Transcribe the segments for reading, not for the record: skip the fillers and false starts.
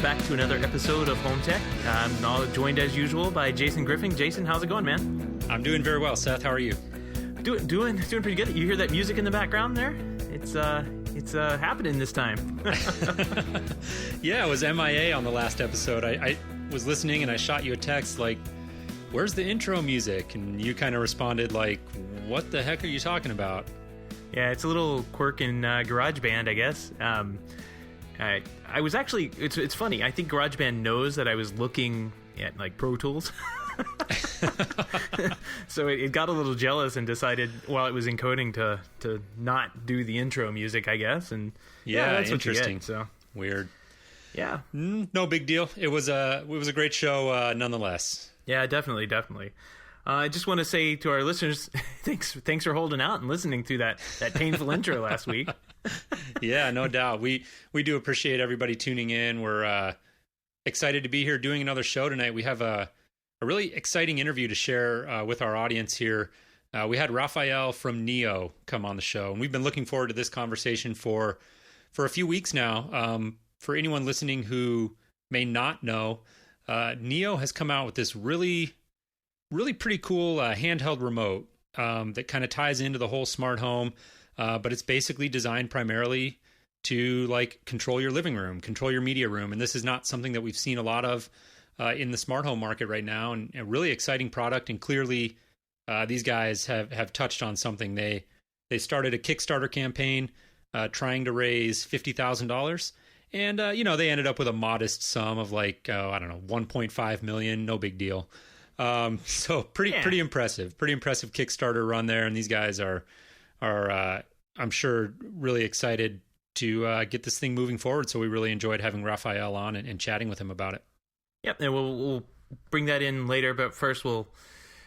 back to another episode of Home Tech. I'm now joined as usual by Jason Griffin. Jason, how's it going, man? I'm doing very well, Seth. How are you? Doing pretty good. You hear that music in the background there? It's happening this time. Yeah, it was MIA on the last episode. I was listening and I shot you a text like, "Where's the intro music?" And you kind of responded like, "What the heck are you talking about?" Yeah, it's a little quirk in GarageBand, I guess. I was actually, it's funny. I think GarageBand knows that I was looking at like Pro Tools. So it got a little jealous and decided while it was encoding to not do the intro music, I guess. And yeah, that's interesting. What you get, so weird. Yeah, no big deal. It was a great show, nonetheless. Yeah, definitely. I just want to say to our listeners, thanks for holding out and listening through that painful intro last week. Yeah, no doubt. We do appreciate everybody tuning in. We're excited to be here doing another show tonight. We have a really exciting interview to share with our audience here. We had Raphael from NEEO come on the show, and we've been looking forward to this conversation for a few weeks now. For anyone listening who may not know, NEEO has come out with this really pretty cool handheld remote that kind of ties into the whole smart home, but it's basically designed primarily to like control your living room, control your media room, and this is not something that we've seen a lot of in the smart home market right now, and a really exciting product. And clearly, these guys have touched on something. They started a Kickstarter campaign trying to raise $50,000, and they ended up with a modest sum of like $1.5 million. No big deal. So pretty impressive Kickstarter run there. And these guys are I'm sure really excited to get this thing moving forward. So we really enjoyed having Raphael on and chatting with him about it. Yep. And we'll bring that in later, but first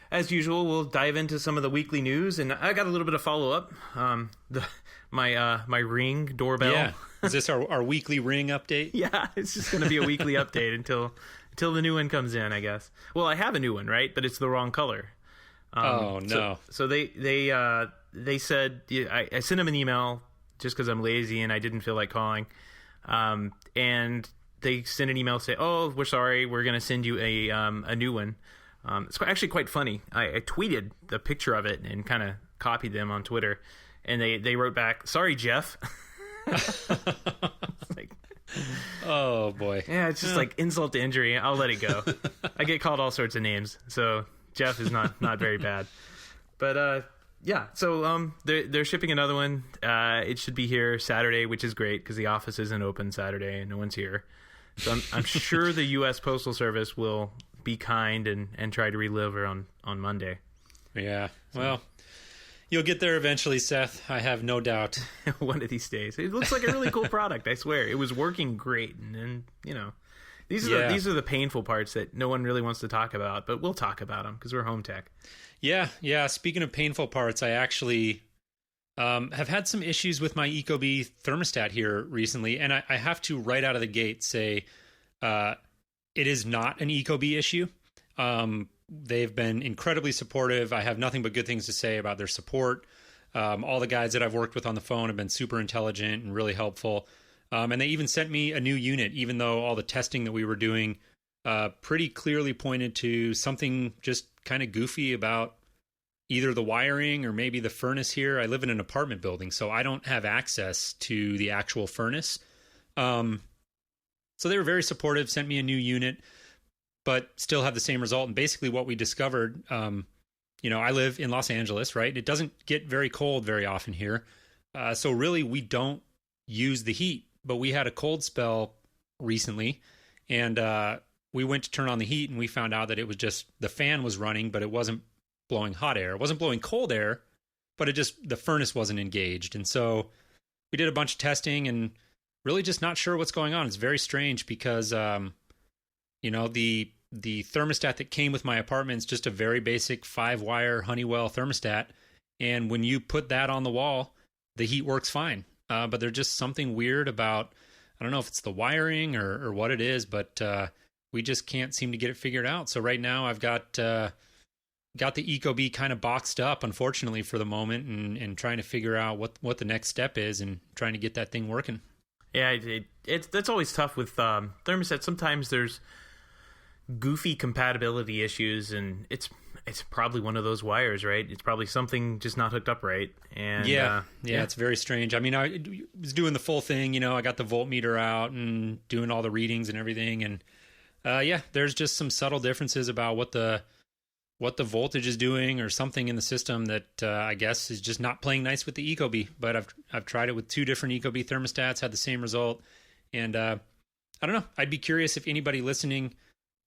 as usual, we'll dive into some of the weekly news. And I got a little bit of follow up. My Ring doorbell. Yeah. Is this our weekly Ring update? Yeah. It's just going to be a weekly update until the new one comes in, I guess. Well, I have a new one, right? But it's the wrong color. Oh no! So they said I sent them an email just because I'm lazy and I didn't feel like calling, and they sent an email say, "Oh, we're sorry, we're going to send you a new one." It's actually quite funny. I tweeted the picture of it and kind of copied them on Twitter, and they wrote back, "Sorry, Jeff." Like, oh boy. Yeah, it's just like insult to injury. I'll let it go. I get called all sorts of names, so Jeff is not very bad. But yeah, so they're shipping another one. It should be here Saturday, which is great because the office isn't open Saturday and no one's here. So I'm sure the U.S. Postal Service will be kind and try to deliver on Monday. Yeah, well, you'll get there eventually, Seth. I have no doubt. One of these days. It looks like a really cool product, I swear. It was working great. And then, these are the painful parts that no one really wants to talk about, but we'll talk about them because we're Home Tech. Yeah. Speaking of painful parts, I actually have had some issues with my Ecobee thermostat here recently, and I have to right out of the gate say it is not an Ecobee issue. They've been incredibly supportive. I have nothing but good things to say about their support. All the guys that I've worked with on the phone have been super intelligent and really helpful. And they even sent me a new unit, even though all the testing that we were doing pretty clearly pointed to something just kind of goofy about either the wiring or maybe the furnace here. I live in an apartment building, so I don't have access to the actual furnace. So they were very supportive, sent me a new unit, but still have the same result. And basically what we discovered, I live in Los Angeles, right? It doesn't get very cold very often here. So really we don't use the heat, but we had a cold spell recently, and we went to turn on the heat and we found out that it was just the fan was running, but it wasn't blowing hot air. It wasn't blowing cold air, but the furnace wasn't engaged. And so we did a bunch of testing and really just not sure what's going on. It's very strange because, the thermostat that came with my apartment is just a very basic 5-wire Honeywell thermostat. And when you put that on the wall, the heat works fine. But there's just something weird about, I don't know if it's the wiring or what it is, but we just can't seem to get it figured out. So right now I've got the Ecobee kind of boxed up, unfortunately, for the moment, and trying to figure out what the next step is and trying to get that thing working. Yeah, that's always tough with thermostats. Sometimes there's goofy compatibility issues, and it's probably one of those wires, right? It's probably something just not hooked up right. And yeah, it's very strange. I mean, I was doing the full thing, you know, I got the voltmeter out and doing all the readings and everything, and there's just some subtle differences about what the voltage is doing or something in the system that I guess is just not playing nice with the Ecobee. But I've tried it with 2 different Ecobee thermostats, had the same result, and I don't know. I'd be curious if anybody listening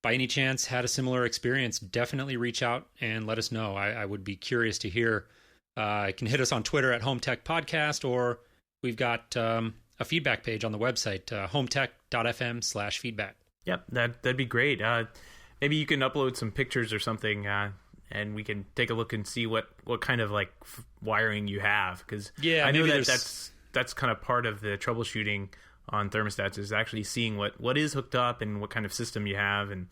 by any chance had a similar experience. Definitely reach out and let us know. I would be curious to hear. You can hit us on Twitter at HomeTech Podcast, or we've got a feedback page on the website, HomeTech.fm/feedback. Yep, that'd be great. Maybe you can upload some pictures or something, and we can take a look and see what kind of like wiring you have. Because I know that's kind of part of the troubleshooting on thermostats, is actually seeing what is hooked up and what kind of system you have. And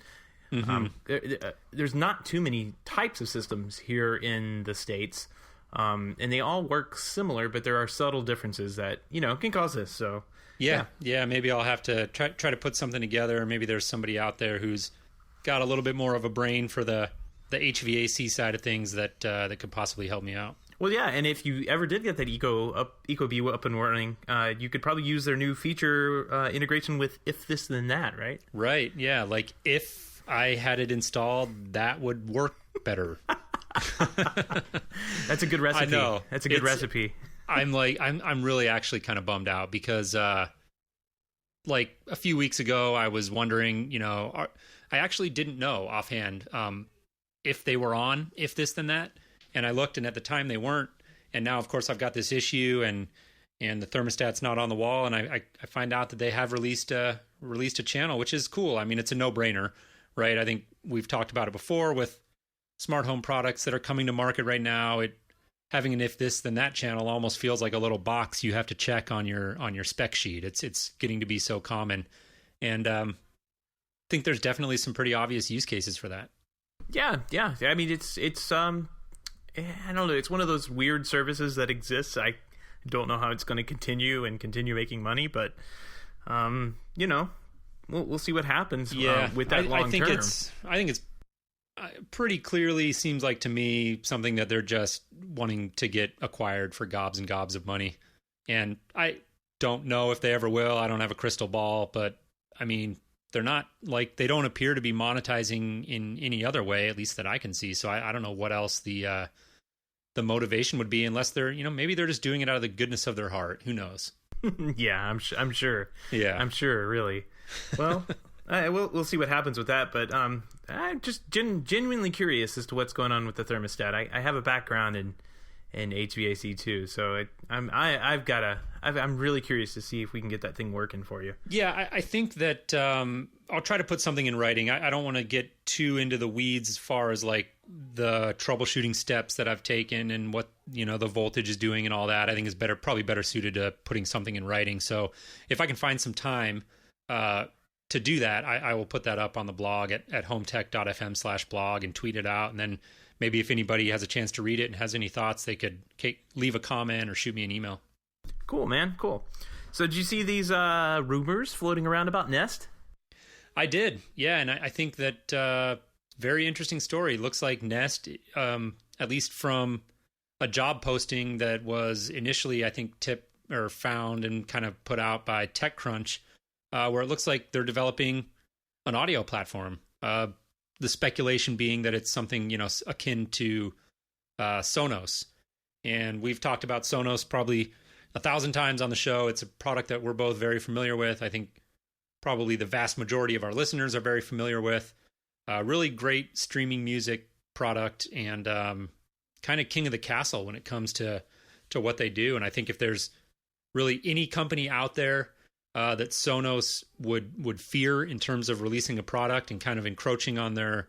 there's not too many types of systems here in the States, and they all work similar, but there are subtle differences that can cause this. So yeah, maybe I'll have to try to put something together. Maybe there's somebody out there who's got a little bit more of a brain for the HVAC side of things that could possibly help me out. Well, yeah, and if you ever did get that Ecobee up and running, you could probably use their new feature integration with If This Then That, right? Right, yeah. Like, if I had it installed, that would work better. That's a good recipe. I know. That's a good recipe. I'm really actually kind of bummed out because, like, a few weeks ago, I was wondering, I actually didn't know offhand if they were on If This Then That. And I looked, and at the time they weren't. And now, of course, I've got this issue, and the thermostat's not on the wall. And I find out that they have released a channel, which is cool. I mean, it's a no-brainer, right? I think we've talked about it before with smart home products that are coming to market right now. Having an If This Then That channel almost feels like a little box you have to check on your spec sheet. It's getting to be so common, and I think there's definitely some pretty obvious use cases for that. Yeah. I mean, it's I don't know. It's one of those weird services that exists. I don't know how it's going to continue making money, but we'll see what happens. With that long term. I think it's pretty clearly seems like to me something that they're just wanting to get acquired for gobs and gobs of money, and I don't know if they ever will. I don't have a crystal ball, but I mean, they're not like they don't appear to be monetizing in any other way, at least that I can see. So I don't know what else the motivation would be, unless they're maybe they're just doing it out of the goodness of their heart. Who knows? Yeah, I'm sure. Yeah, I'm sure. Really. Well, we'll see what happens with that. But I'm just genuinely curious as to what's going on with the thermostat. I have a background in HVAC too, so I'm really curious to see if we can get that thing working for you. Yeah, I think that I'll try to put something in writing. I don't want to get too into the weeds as far as like the troubleshooting steps that I've taken and what the voltage is doing and all that. I think is probably better suited to putting something in writing. So if I can find some time to do that, I will put that up on the blog at HomeTech.fm/blog and tweet it out, and then maybe if anybody has a chance to read it and has any thoughts, they could leave a comment or shoot me an email. Cool, man. Cool. So did you see these rumors floating around about Nest? I did. Yeah. And I think that very interesting story. Looks like Nest, at least from a job posting that was initially, I think, found and kind of put out by TechCrunch, where it looks like they're developing an audio platform. The speculation being that it's something, akin to Sonos. And we've talked about Sonos probably 1,000 times on the show. It's a product that we're both very familiar with. I think probably the vast majority of our listeners are very familiar with. Really great streaming music product, and kind of king of the castle when it comes to what they do. And I think if there's really any company out there that Sonos would fear in terms of releasing a product and kind of encroaching on their,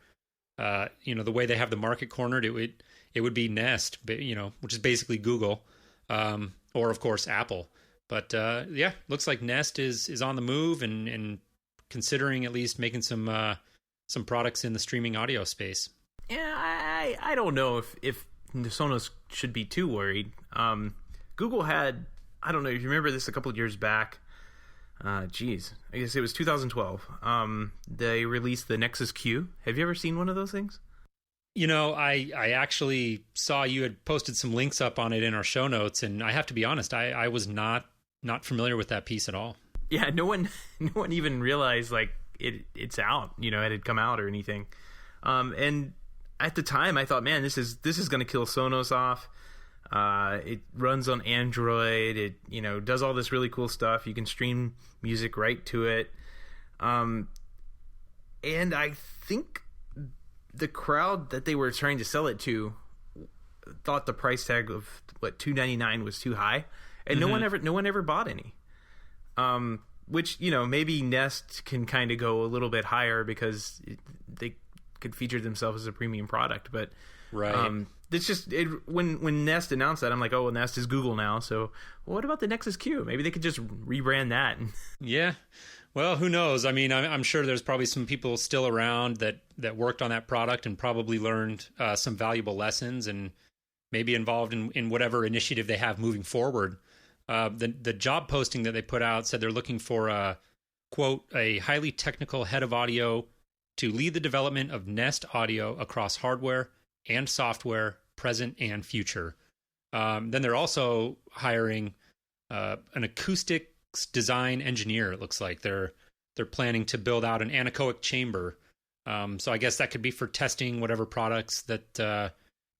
the way they have the market cornered, it would be Nest, which is basically Google, or of course Apple. But looks like Nest is on the move and considering at least making some products in the streaming audio space. Yeah, I don't know if Sonos should be too worried. Google had, I don't know if you remember this a couple of years back. geez, I guess it was 2012. They released the Nexus Q. Have you ever seen one of those things? I actually saw you had posted some links up on it in our show notes, and I have to be honest, I was not familiar with that piece at all. Yeah, no one even realized like it's out, it had come out or anything. And at the time I thought, man, this is going to kill Sonos off. It runs on Android. It, does all this really cool stuff. You can stream music right to it. And I think the crowd that they were trying to sell it to thought the price tag of $299 was too high, and no one ever bought any. Which, maybe Nest can kind of go a little bit higher because they could feature themselves as a premium product, but right. It's just when Nest announced that, I'm like, oh, well, Nest is Google now. So what about the Nexus Q? Maybe they could just rebrand that. Yeah. Well, who knows? I mean, I'm sure there's probably some people still around that worked on that product and probably learned some valuable lessons and maybe involved in whatever initiative they have moving forward. The job posting that they put out said they're looking for quote, a highly technical head of audio to lead the development of Nest audio across hardware and software, present and future. Then they're also hiring an acoustics design engineer. It looks like they're planning to build out an anechoic chamber. So I guess that could be for testing whatever products that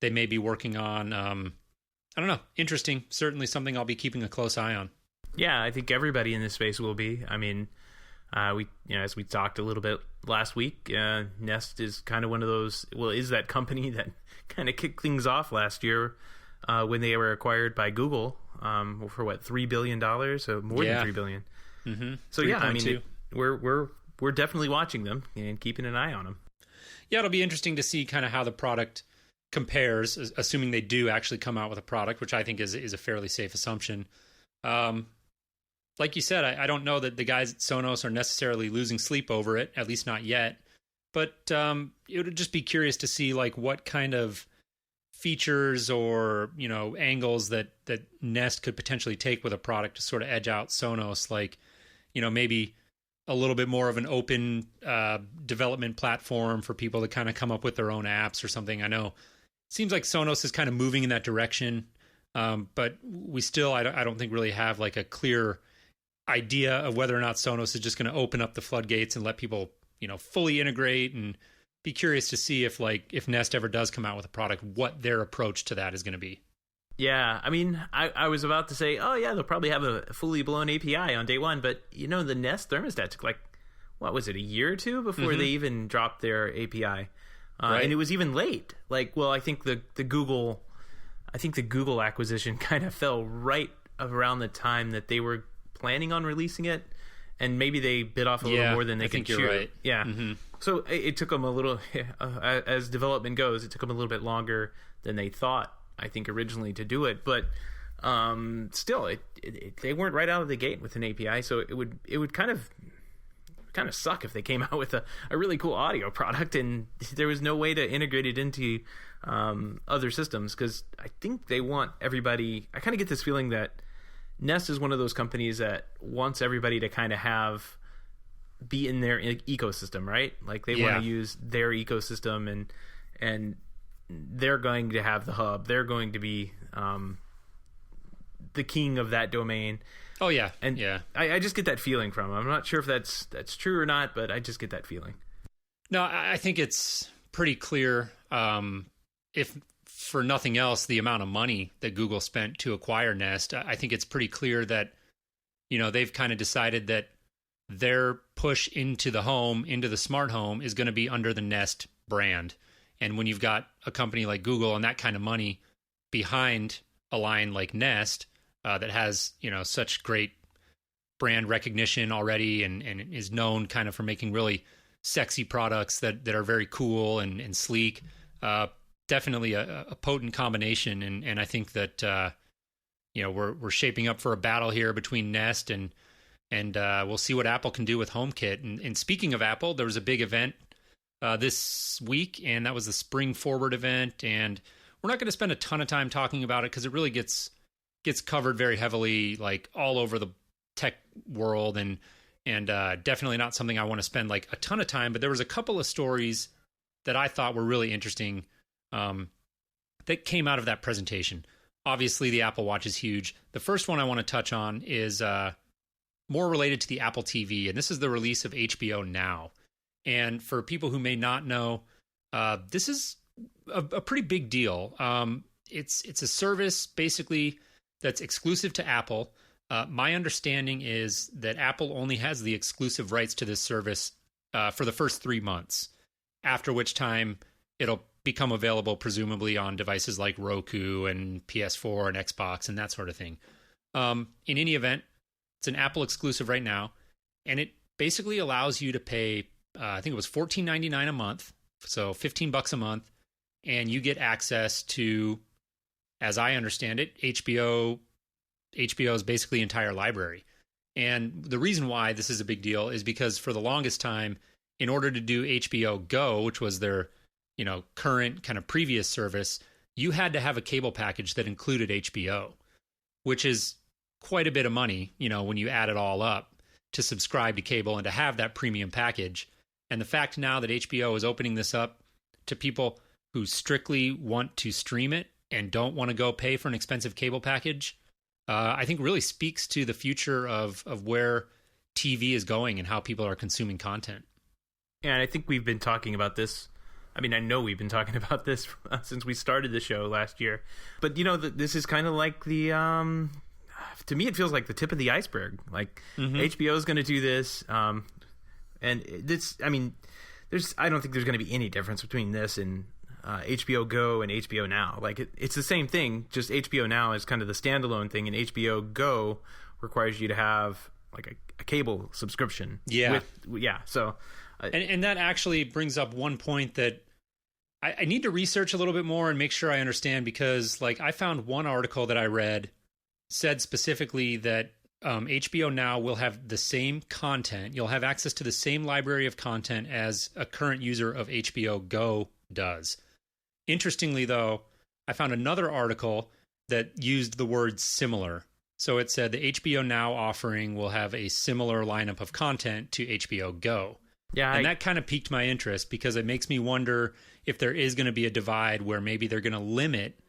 they may be working on. I don't know. Interesting. Certainly something I'll be keeping a close eye on. Yeah, I think everybody in this space will be. I mean, as we talked a little bit last week, Nest is kind of one of those. Well, is that company that kind of kicked things off last year when they were acquired by Google for what, $3 billion? So more than $3 billion. Mm-hmm. So yeah, I mean, we're definitely watching them and keeping an eye on them. Yeah, it'll be interesting to see kind of how the product compares, assuming they do actually come out with a product, which I think is a fairly safe assumption. Like you said, I don't know that the guys at Sonos are necessarily losing sleep over it, at least not yet. But it would just be curious to see like what kind of features or angles that Nest could potentially take with a product to sort of edge out Sonos, like maybe a little bit more of an open development platform for people to kind of come up with their own apps or something. I know it seems like Sonos is kind of moving in that direction, but we still I don't think really have like a clear idea of whether or not Sonos is just going to open up the floodgates and let people fully integrate, and be curious to see if Nest ever does come out with a product, what their approach to that is going to be. Yeah, I mean, I was about to say, oh yeah, they'll probably have a fully blown API on day one, but the Nest thermostat took like, what was it, a year or two before they even dropped their API, right. And it was even late. Like, well, I think the Google acquisition kind of fell right around the time that they were planning on releasing it, and maybe they bit off a little more than they could chew. Right. Yeah. Mm-hmm. So it took them a little, as development goes, it took them a little bit longer than they thought, I think, originally to do it. But still, they weren't right out of the gate with an API, so it would kind of suck if they came out with a really cool audio product and there was no way to integrate it into other systems, because I think they want everybody. I kind of get this feeling that Nest is one of those companies that wants everybody to kind of be in their ecosystem, right? Like they want to use their ecosystem, and they're going to have the hub. They're going to be the king of that domain. Oh yeah, and yeah. I just get that feeling from them. I'm not sure if that's true or not, but I just get that feeling. No, I think it's pretty clear. If for nothing else, the amount of money that Google spent to acquire Nest, I think it's pretty clear that they've kind of decided that their push into the home, into the smart home, is going to be under the Nest brand. And when you've got a company like Google and that kind of money behind a line like Nest that has such great brand recognition already and is known kind of for making really sexy products that are very cool and sleek, definitely a potent combination. And I think that we're shaping up for a battle here between Nest and we'll see what Apple can do with HomeKit. And speaking of Apple, there was a big event this week, and that was the Spring Forward event. And we're not going to spend a ton of time talking about it because it really gets covered very heavily, like all over the tech world, and definitely not something I want to spend like a ton of time. But there was a couple of stories that I thought were really interesting that came out of that presentation. Obviously, the Apple Watch is huge. The first one I want to touch on is more related to the Apple TV, and this is the release of HBO Now. And for people who may not know, this is a pretty big deal. It's a service basically that's exclusive to Apple. My understanding is that Apple only has the exclusive rights to this service for the first 3 months, after which time it'll become available presumably on devices like Roku and PS4 and Xbox and that sort of thing. In any event, it's an Apple exclusive right now, and it basically allows you to pay, I think it was $14.99 a month, so $15 a month, and you get access to, as I understand it, HBO's basically entire library. And the reason why this is a big deal is because for the longest time, in order to do HBO Go, which was their, current kind of previous service, you had to have a cable package that included HBO, which is quite a bit of money, when you add it all up to subscribe to cable and to have that premium package. And the fact now that HBO is opening this up to people who strictly want to stream it and don't want to go pay for an expensive cable package, I think really speaks to the future of where TV is going and how people are consuming content. Yeah, and I think we've been talking about this. I mean, I know we've been talking about this since we started the show last year. But, this is kind of like the, to me, it feels like the tip of the iceberg. Like, HBO is going to do this. And this, I mean, I don't think there's going to be any difference between this and HBO Go and HBO Now. Like, it's the same thing, just HBO Now is kind of the standalone thing, and HBO Go requires you to have, like, a cable subscription. Yeah. So... And that actually brings up one point that I need to research a little bit more and make sure I understand, because like I found one article that I read said specifically that HBO Now will have the same content. You'll have access to the same library of content as a current user of HBO Go does. Interestingly, though, I found another article that used the word similar. So it said the HBO Now offering will have a similar lineup of content to HBO Go. Yeah, and that kind of piqued my interest, because it makes me wonder if there is going to be a divide where maybe they're going to limit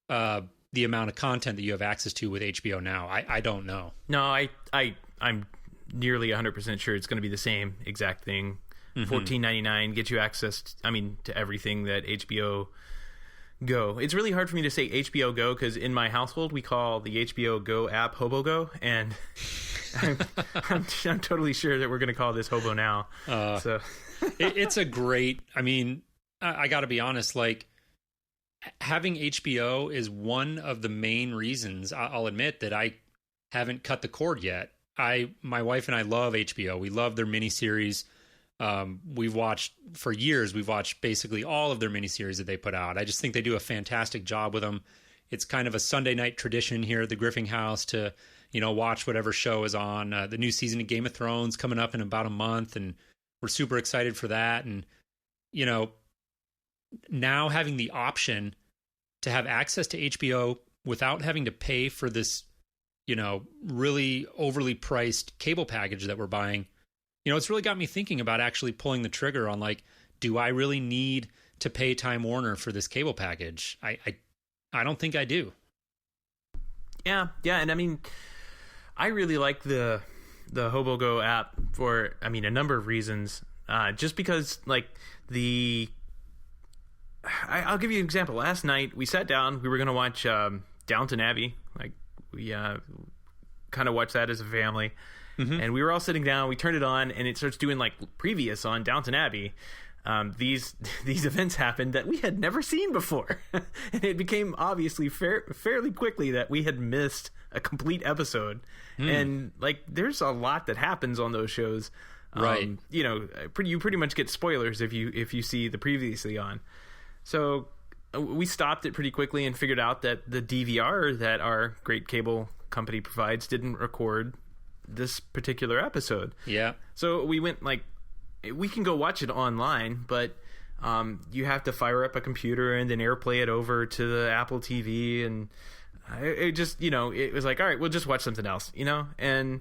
the amount of content that you have access to with HBO Now. I don't know. No, I'm nearly 100% sure it's going to be the same exact thing. $14.99 gets you access, to everything that HBO Go. It's really hard for me to say HBO Go because in my household we call the HBO Go app Hobo Go, and I'm totally sure that we're going to call this Hobo Now. So it's a great. I got to be honest. Like, having HBO is one of the main reasons I'll admit that I haven't cut the cord yet. My wife and I love HBO. We love their miniseries. We've watched for years. We've watched basically all of their miniseries that they put out. I just think they do a fantastic job with them. It's kind of a Sunday night tradition here at the Griffing House to, watch whatever show is on. The new season of Game of Thrones coming up in about a month, and we're super excited for that. And, now having the option to have access to HBO without having to pay for this, really overly priced cable package that we're buying, it's really got me thinking about actually pulling the trigger on, like, do I really need to pay Time Warner for this cable package? I don't think I do. Yeah, and I really like the HoboGo app for a number of reasons. Just because, like, I'll give you an example. Last night we sat down. We were going to watch Downton Abbey. Like, we kind of watched that as a family. And we were all sitting down. We turned it on, and it starts doing like previous on Downton Abbey. These events happened that we had never seen before, and it became obviously fairly quickly that we had missed a complete episode. And like, there's a lot that happens on those shows. Right. You pretty much get spoilers if you see the previously on. So we stopped it pretty quickly and figured out that the DVR that our great cable company provides didn't record this particular episode. Yeah. So we went, like, we can go watch it online, but you have to fire up a computer and then AirPlay it over to the Apple TV, and it just, it was like, all right, we'll just watch something else, and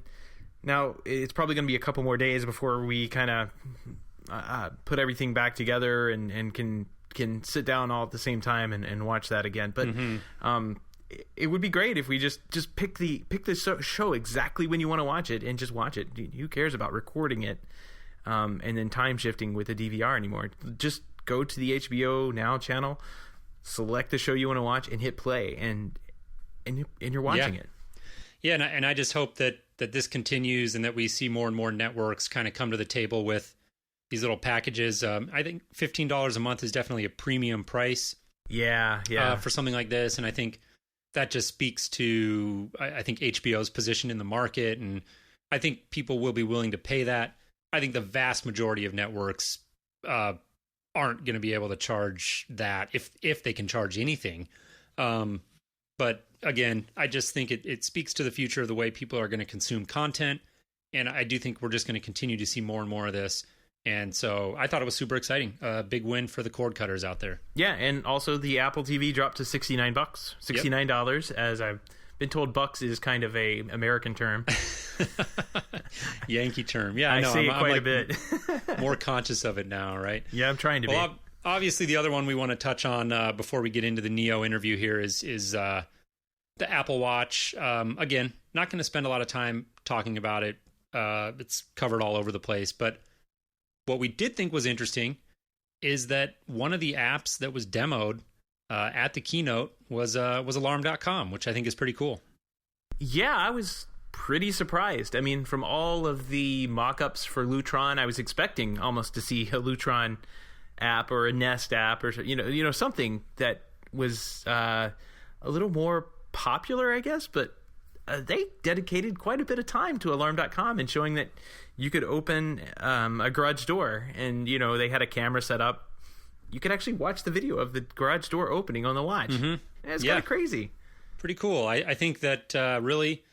Now, it's probably going to be a couple more days before we kind of put everything back together and can sit down all at the same time and watch that again. But it would be great if we just pick the show exactly when you want to watch it and just watch it. Who cares about recording it and then time shifting with the DVR anymore? Just go to the HBO Now channel, select the show you want to watch, and hit play, and you're watching it. Yeah, and I just hope that this continues and that we see more and more networks kind of come to the table with these little packages. I think $15 a month is definitely a premium price. Yeah. For something like this, and I think that just speaks to I think HBO's position in the market, and I think people will be willing to pay that. I think the vast majority of networks aren't going to be able to charge that if they can charge anything. But again, I just think it speaks to the future of the way people are going to consume content, and I do think we're just going to continue to see more and more of this. And so I thought it was super exciting. A big win for the cord cutters out there. Yeah, and also the Apple TV dropped to $69, $69, as I've been told bucks is kind of a American term. Yankee term. Yeah, I know. I say it quite like a bit. more conscious of it now, right? Yeah, I'm trying to be. Obviously, the other one we want to touch on before we get into the NEEO interview here is the Apple Watch. Again, not going to spend a lot of time talking about it. It's covered all over the place, but what we did think was interesting is that one of the apps that was demoed at the keynote was Alarm.com, which I think is pretty cool. Yeah, I was pretty surprised. I mean, from all of the mock-ups for Lutron, I was expecting almost to see a Lutron app or a Nest app or something that was a little more popular, I guess. But they dedicated quite a bit of time to Alarm.com and showing that you could open a garage door, and they had a camera set up. You could actually watch the video of the garage door opening on the watch. Mm-hmm. It's kind of crazy. Pretty cool. I think that really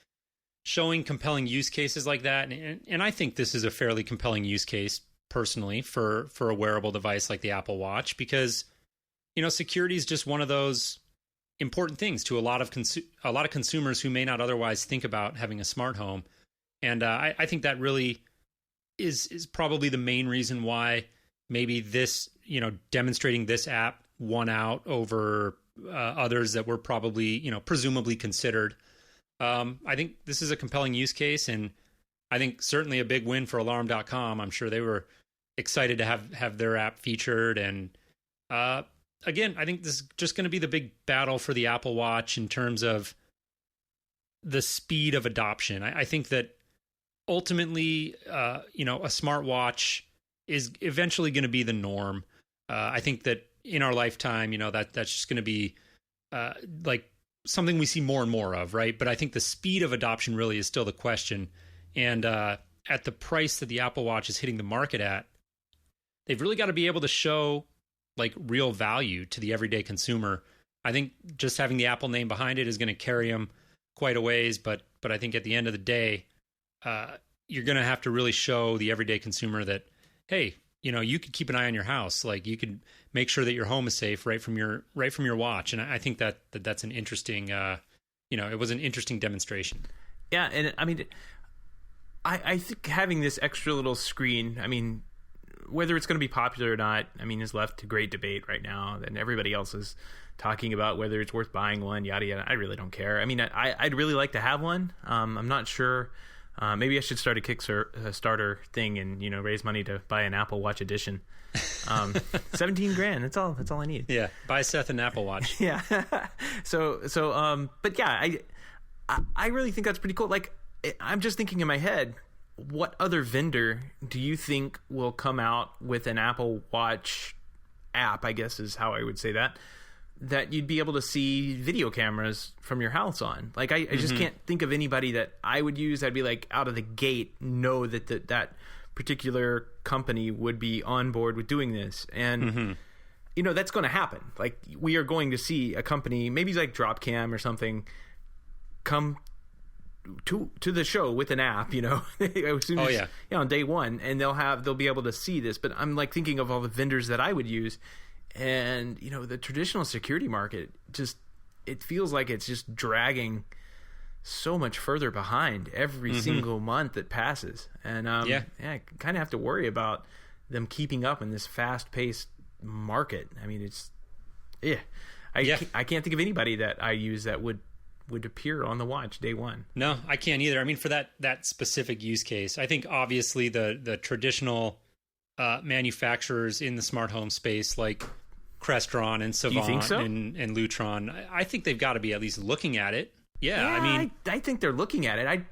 showing compelling use cases like that, and I think this is a fairly compelling use case personally for a wearable device like the Apple Watch, because security is just one of those important things to a lot of consumers who may not otherwise think about having a smart home. And I think that really is probably the main reason why maybe this, demonstrating this app won out over others that were probably, presumably considered. I think this is a compelling use case, and I think certainly a big win for Alarm.com. I'm sure they were excited to have their app featured. And again, I think this is just going to be the big battle for the Apple Watch in terms of the speed of adoption. I think that ultimately, a smartwatch is eventually going to be the norm. I think that in our lifetime, that's just going to be like something we see more and more of, right? But I think the speed of adoption really is still the question. And at the price that the Apple Watch is hitting the market at, they've really got to be able to show like real value to the everyday consumer. I think just having the Apple name behind it is going to carry them quite a ways, but I think at the end of the day, you're going to have to really show the everyday consumer that, hey, you could keep an eye on your house. Like you could make sure that your home is safe right from your watch. And I think that's an interesting, it was an interesting demonstration. Yeah. And I mean, I think having this extra little screen, I mean, whether it's going to be popular or not, I mean, is left to great debate right now. And everybody else is talking about whether it's worth buying one, yada, yada. I really don't care. I mean, I'd really like to have one. I'm not sure. Maybe I should start a Kickstarter thing and, raise money to buy an Apple Watch edition. $17,000. That's all I need. Yeah. Buy Seth an Apple Watch. Yeah. But yeah, I really think that's pretty cool. Like, I'm just thinking in my head, what other vendor do you think will come out with an Apple Watch app, I guess is how I would say that you'd be able to see video cameras from your house on? Like, I just can't think of anybody that I would use. I'd be like, out of the gate, know that particular company would be on board with doing this. And, that's going to happen. Like, we are going to see a company, maybe like Dropcam or something, come to the show with an app, as soon as, on day one, and they'll be able to see this. But I'm like thinking of all the vendors that I would use, and the traditional security market it feels like it's just dragging so much further behind every single month that passes. And I kind of have to worry about them keeping up in this fast-paced market. I mean, I can't think of anybody that I use that would appear on the watch day one. No, I can't either. I mean, for that specific use case, I think obviously the traditional manufacturers in the smart home space like Crestron and Savant and Lutron, I think they've got to be at least looking at it. Yeah, I mean, I think they're looking at it.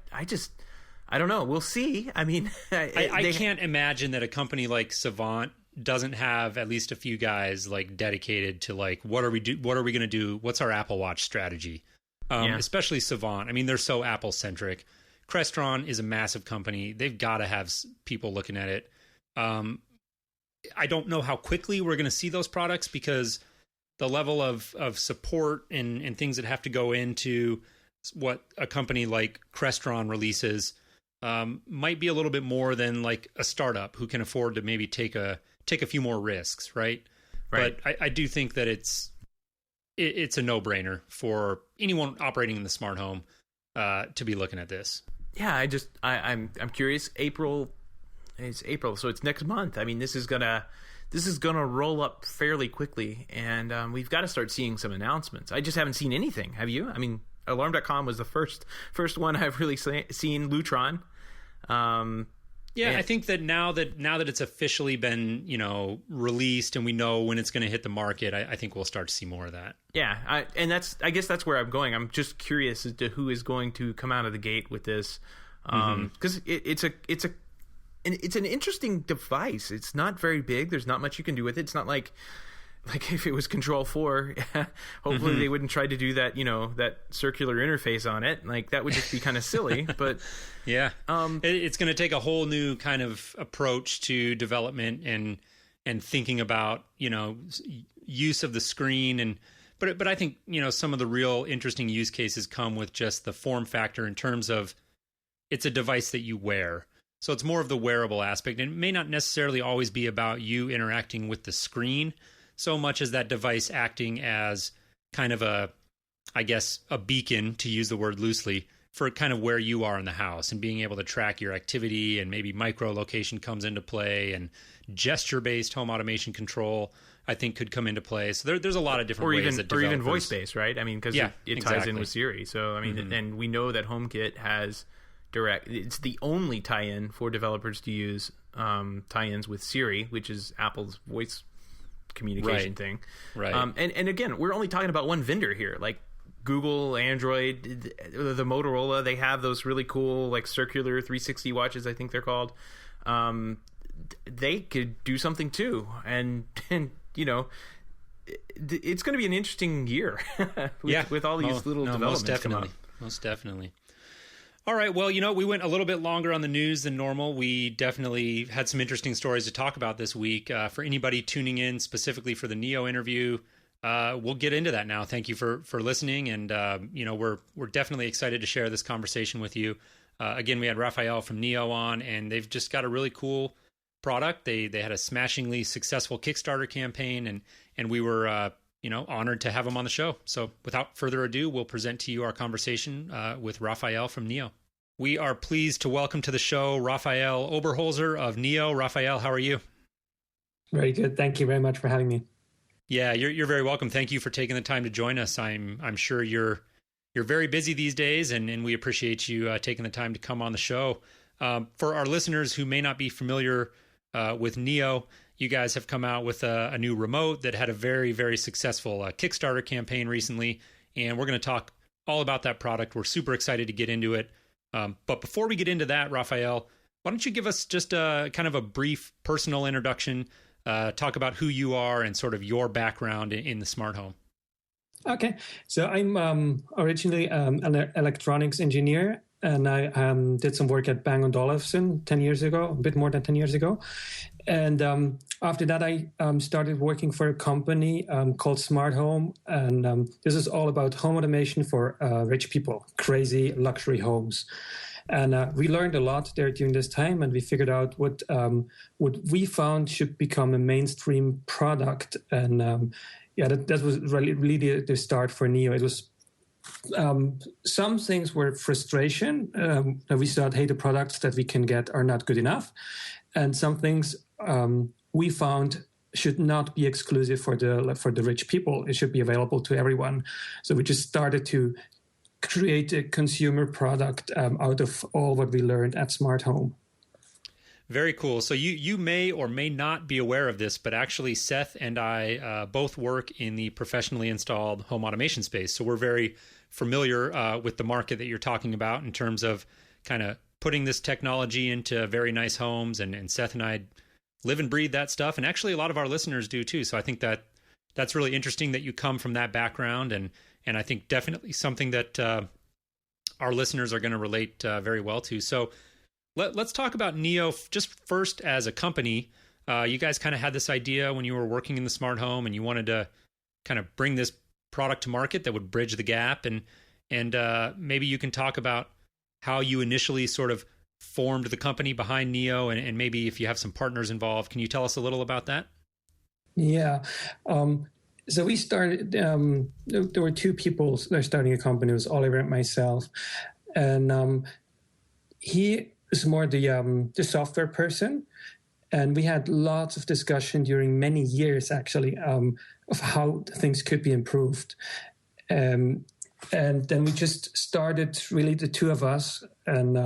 I don't know. We'll see. I mean, I can't imagine that a company like Savant doesn't have at least a few guys like dedicated to like, what are we going to do? What's our Apple Watch strategy? Especially Savant. I mean, they're so Apple centric. Crestron is a massive company. They've got to have people looking at it. I don't know how quickly we're going to see those products because the level of support and things that have to go into what a company like Crestron releases might be a little bit more than like a startup who can afford to maybe take a few more risks, right? But I do think that it's a no-brainer for anyone operating in the smart home to be looking at this. Yeah, I'm curious. It's April, so it's next month. I mean, this is gonna roll up fairly quickly, and we've got to start seeing some announcements. I just haven't seen anything. Have you? I mean, Alarm.com was the first one I've really seen. Lutron. I think that now that it's officially been released and we know when it's going to hit the market, I think we'll start to see more of that. Yeah, I guess that's where I'm going. I'm just curious as to who is going to come out of the gate with this, because it's an interesting device. It's not very big. There's not much you can do with it. It's not like if it was Control 4, hopefully they wouldn't try to do that, that circular interface on it. Like, that would just be kind of silly. But yeah, it's going to take a whole new kind of approach to development and thinking about, use of the screen. But I think, some of the real interesting use cases come with just the form factor in terms of it's a device that you wear. So it's more of the wearable aspect. And it may not necessarily always be about you interacting with the screen so much as that device acting as kind of a beacon, to use the word loosely, for kind of where you are in the house and being able to track your activity, and maybe micro location comes into play, and gesture-based home automation control, I think, could come into play. So there's a lot of different ways that developers... Or even voice-based, right? I mean, because it ties in with Siri. So, I mean, and we know that HomeKit has it's the only tie-in for developers to use tie-ins with Siri, which is Apple's voice communication thing. Right. And again, we're only talking about one vendor here. Like Google, Android, the Motorola, they have those really cool like circular 360 watches, I think they're called. They could do something too. And it's going to be an interesting year with all these little developments coming up. Most definitely. All right. Well, we went a little bit longer on the news than normal. We definitely had some interesting stories to talk about this week. For anybody tuning in specifically for the NEEO interview, we'll get into that now. Thank you for listening. And, we're definitely excited to share this conversation with you. Again, we had Raphael from NEEO on, and they've just got a really cool product. They had a smashingly successful Kickstarter campaign, and we were honored to have him on the show. So without further ado, we'll present to you our conversation with Raphael from NEEO. We are pleased to welcome to the show Raphael Oberholzer of NEEO. Raphael, how are you? Very good. Thank you very much for having me. Yeah, you're very welcome. Thank you for taking the time to join us. I'm sure you're very busy these days, and we appreciate you taking the time to come on the show. For our listeners who may not be familiar with NEEO, you guys have come out with a new remote that had a very, very successful Kickstarter campaign recently, and we're going to talk all about that product. We're super excited to get into it. But before we get into that, Raphael, why don't you give us just a kind of a brief personal introduction, talk about who you are and sort of your background in the smart home. Okay, so I'm originally an electronics engineer, and I did some work at Bang & Olufsen 10 years ago, a bit more than 10 years ago. And after that, I started working for a company called Smart Home. And this is all about home automation for rich people, crazy luxury homes. And we learned a lot there during this time, and we figured out what we found should become a mainstream product. And that was really the start for NEEO. It was some things were frustration. That we thought, hey, the products that we can get are not good enough. And some things we found should not be exclusive for the rich people. It should be available to everyone. So we just started to create a consumer product out of all what we learned at Smart Home. Very cool. So you may or may not be aware of this, but actually Seth and I both work in the professionally installed home automation space. So we're very familiar with the market that you're talking about in terms of kind of putting this technology into very nice homes. And Seth and I live and breathe that stuff. And actually a lot of our listeners do too. So I think that's really interesting that you come from that background. And I think definitely something that our listeners are going to relate very well to. So let's talk about NEEO just first as a company. You guys kind of had this idea when you were working in the smart home and you wanted to kind of bring this product to market that would bridge the gap. And maybe you can talk about how you initially sort of formed the company behind NEEO and maybe if you have some partners involved. Can you tell us a little about that? Yeah. So we started, there were two people that were starting a company. It was Oliver and myself. And he was more the software person. And we had lots of discussion during many years, actually, of how things could be improved. And then we just started, really, the two of us. And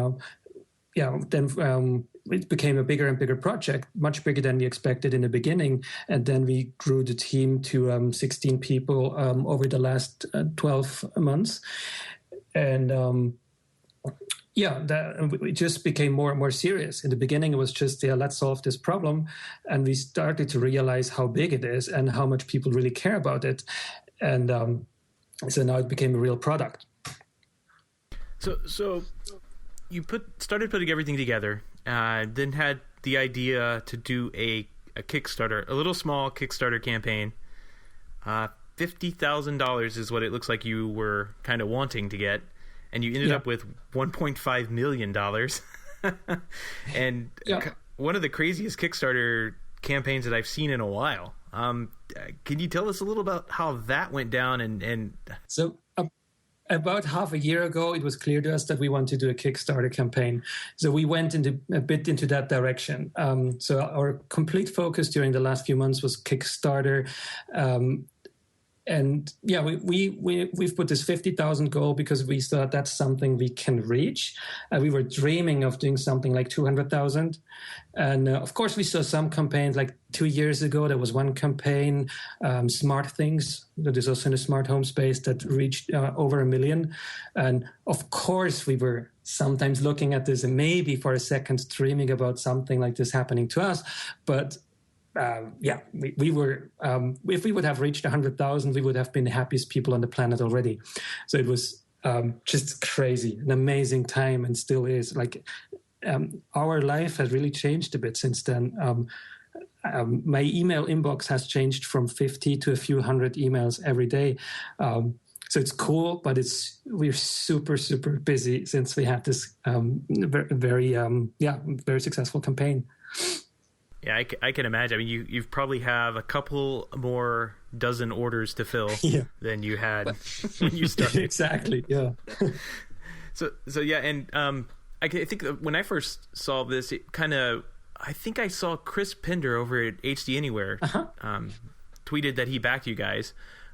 then it became a bigger and bigger project, much bigger than we expected in the beginning. And then we grew the team to 16 people over the last 12 months. And it just became more and more serious. In the beginning, it was just, let's solve this problem. And we started to realize how big it is and how much people really care about it. And so now it became a real product. So you started putting everything together, then had the idea to do a Kickstarter, a little small Kickstarter campaign. $50,000 is what it looks like you were kind of wanting to get. And you ended up with $1.5 million. And one of the craziest Kickstarter campaigns that I've seen in a while. Can you tell us a little about how that went down? And So about half a year ago, it was clear to us that we want to do a Kickstarter campaign. So we went a bit into that direction. So our complete focus during the last few months was Kickstarter. And we've put this 50,000 goal because we thought that's something we can reach. We were dreaming of doing something like 200,000. And of course, we saw some campaigns like 2 years ago. There was one campaign, Smart Things, that is also in the smart home space, that reached over 1 million. And of course, we were sometimes looking at this and maybe for a second dreaming about something like this happening to us. But we were, if we would have reached 100,000, we would have been the happiest people on the planet already. So it was just crazy, an amazing time, and still is. Like, our life has really changed a bit since then. My email inbox has changed from 50 to a few hundred emails every day. So it's cool, but we're super, super busy since we had this very successful campaign. yeah, I can imagine. I mean, you probably have a couple more dozen orders to fill than you had when you started. Exactly. Yeah. So yeah, and I think when I first saw this, I think I saw Chris Pinder over at HD Anywhere tweeted that he backed you guys.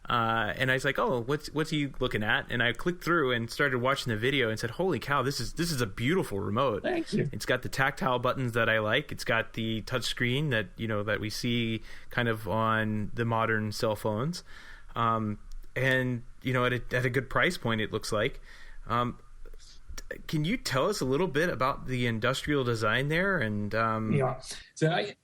And I was like, oh, what's he looking at? And I clicked through and started watching the video and said, holy cow, this is a beautiful remote. Thank you. It's got the tactile buttons that I like. It's got the touch screen that that we see kind of on the modern cell phones. And at a good price point, it looks like. Can you tell us a little bit about the industrial design there? And so I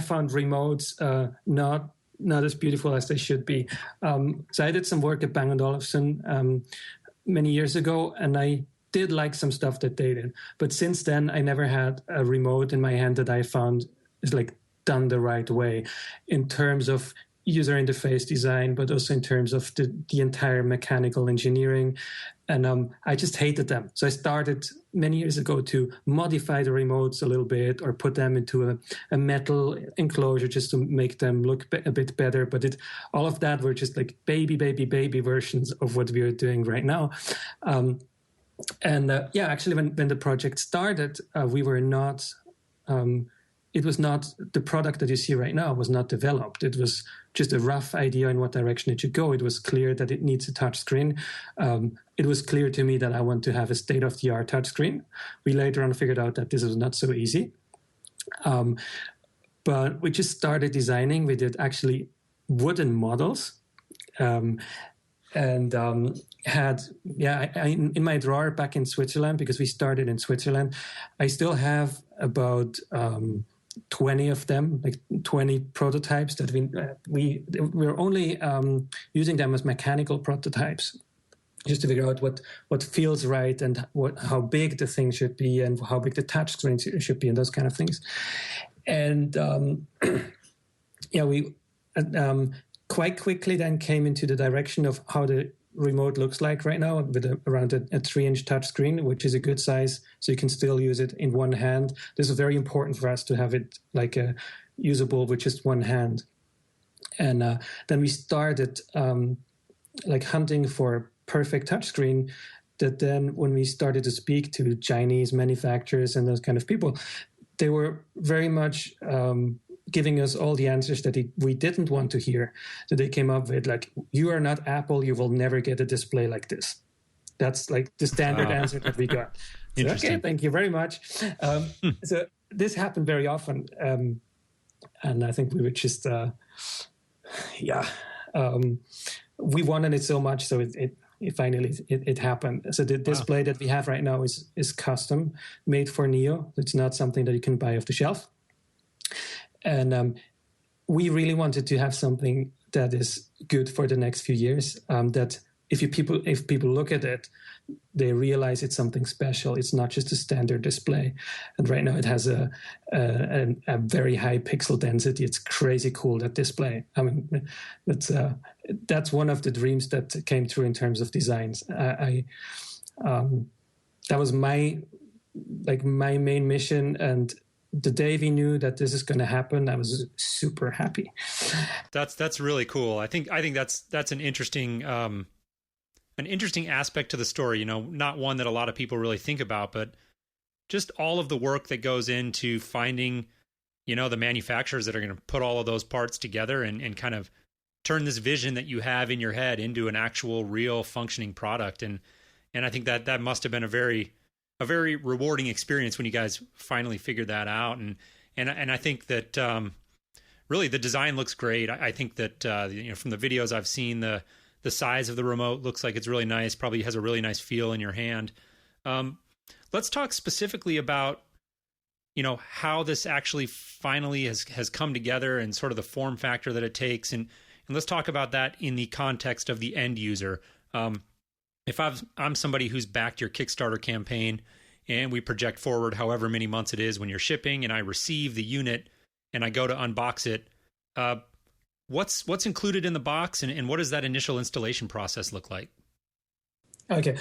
found remotes not as beautiful as they should be. So I did some work at Bang & Olufsen many years ago, and I did like some stuff that they did. But since then, I never had a remote in my hand that I found is like done the right way in terms of user interface design, but also in terms of the entire mechanical engineering. And I just hated them. So I started many years ago to modify the remotes a little bit, or put them into a metal enclosure just to make them look a bit better. But all of that were just like baby versions of what we are doing right now. Actually, when the project started, we were not... it was not, the product that you see right now was not developed. It was just a rough idea in what direction it should go. It was clear that it needs a touchscreen. It was clear to me that I want to have a state-of-the-art touchscreen. We later on figured out that this was not so easy. But we just started designing. We did actually wooden models. In my drawer back in Switzerland, because we started in Switzerland, I still have about 20 of them, like 20 prototypes that we're only using them as mechanical prototypes, just to figure out what feels right and how big the thing should be and how big the touch screen should be and those kind of things. And we quite quickly then came into the direction of how the remote looks like right now, with around a 3-inch touchscreen, which is a good size, so you can still use it in one hand. This is very important for us to have it like usable with just one hand. And then we started hunting for a perfect touchscreen. That then, when we started to speak to Chinese manufacturers and those kind of people, they were very much giving us all the answers that we didn't want to hear. So they came up with like, you are not Apple, you will never get a display like this. That's like the standard answer that we got. So, okay, thank you very much. So this happened very often. And I think we were just, we wanted it so much. So it finally happened. So the display that we have right now is custom made for NEEO. It's not something that you can buy off the shelf. And we really wanted to have something that is good for the next few years. That if people look at it, they realize it's something special. It's not just a standard display. And right now it has a very high pixel density. It's crazy cool, that display. I mean, that's one of the dreams that came true in terms of designs. That was my main mission. And the day we knew that this is going to happen, I was super happy. That's really cool. I think that's an interesting aspect to the story. You know, not one that a lot of people really think about, but just all of the work that goes into finding, the manufacturers that are going to put all of those parts together and kind of turn this vision that you have in your head into an actual, real, functioning product. And I think that must have been a very rewarding experience when you guys finally figured that out. And I think that really the design looks great. I think that from the videos I've seen, the size of the remote looks like it's really nice. Probably has a really nice feel in your hand. Let's talk specifically about how this actually finally has come together and sort of the form factor that it takes, and let's talk about that in the context of the end user. If I'm somebody who's backed your Kickstarter campaign and we project forward however many months it is when you're shipping, and I receive the unit and I go to unbox it, what's included in the box, and what does that initial installation process look like? Okay,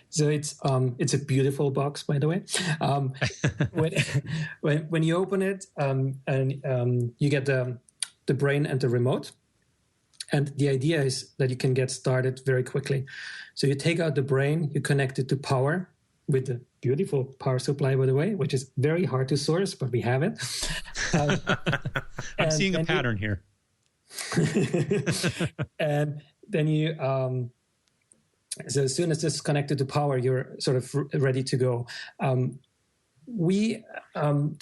so it's a beautiful box, by the way. When you open it, and you get the brain and the remote. And the idea is that you can get started very quickly. So you take out the brain, you connect it to power with the beautiful power supply, by the way, which is very hard to source, but we have it. I'm seeing a pattern here. And then you, so as soon as this is connected to power, you're sort of ready to go. The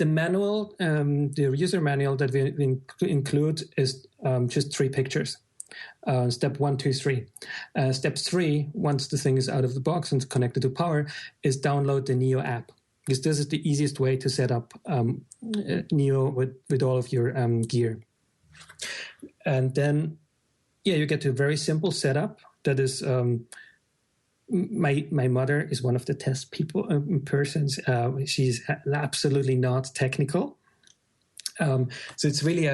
manual, the user manual that we include is just 3 pictures. Step 1, 2, 3. Step 3, once the thing is out of the box and connected to power, is download the NEEO app, because this is the easiest way to set up NEEO with all of your gear. And then, you get to a very simple setup that is. My mother is one of the test persons. She's absolutely not technical. So it's really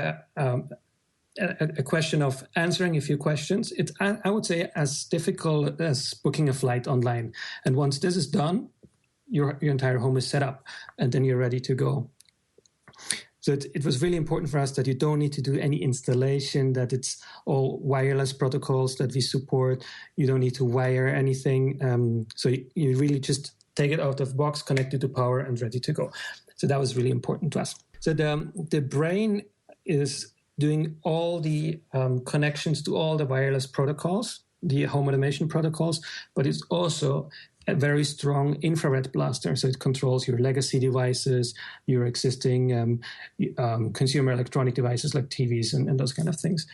a question of answering a few questions. It's, I would say, as difficult as booking a flight online. And once this is done, your entire home is set up, and then you're ready to go. So it was really important for us that you don't need to do any installation, that it's all wireless protocols that we support. You don't need to wire anything. So you really just take it out of the box, connect it to power, and ready to go. So that was really important to us. So the brain is doing all the connections to all the wireless protocols, the home automation protocols, but it's also a very strong infrared blaster. So it controls your legacy devices, your existing consumer electronic devices like TVs and those kind of things.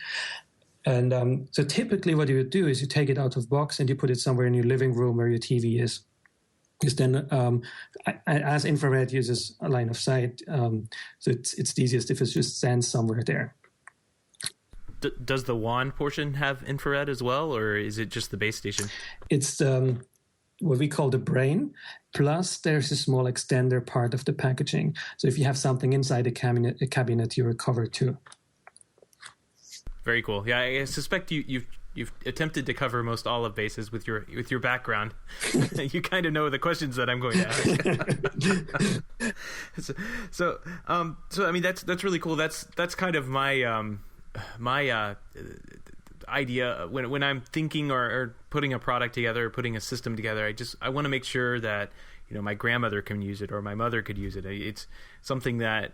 And so typically what you would do is you take it out of box and you put it somewhere in your living room where your TV is. Because then, as infrared uses a line of sight, so it's the easiest if it just stands somewhere there. Does the WAN portion have infrared as well, or is it just the base station? It's what we call the brain, plus there's a small extender part of the packaging. So if you have something inside a cabinet, you're covered too. Very cool. Yeah, I suspect you've attempted to cover most all of bases with your background. You kind of know the questions that I'm going to ask. so I mean that's really cool. That's kind of my idea when I'm thinking or putting a product together, or putting a system together. I want to make sure that my grandmother can use it or my mother could use it. It's something that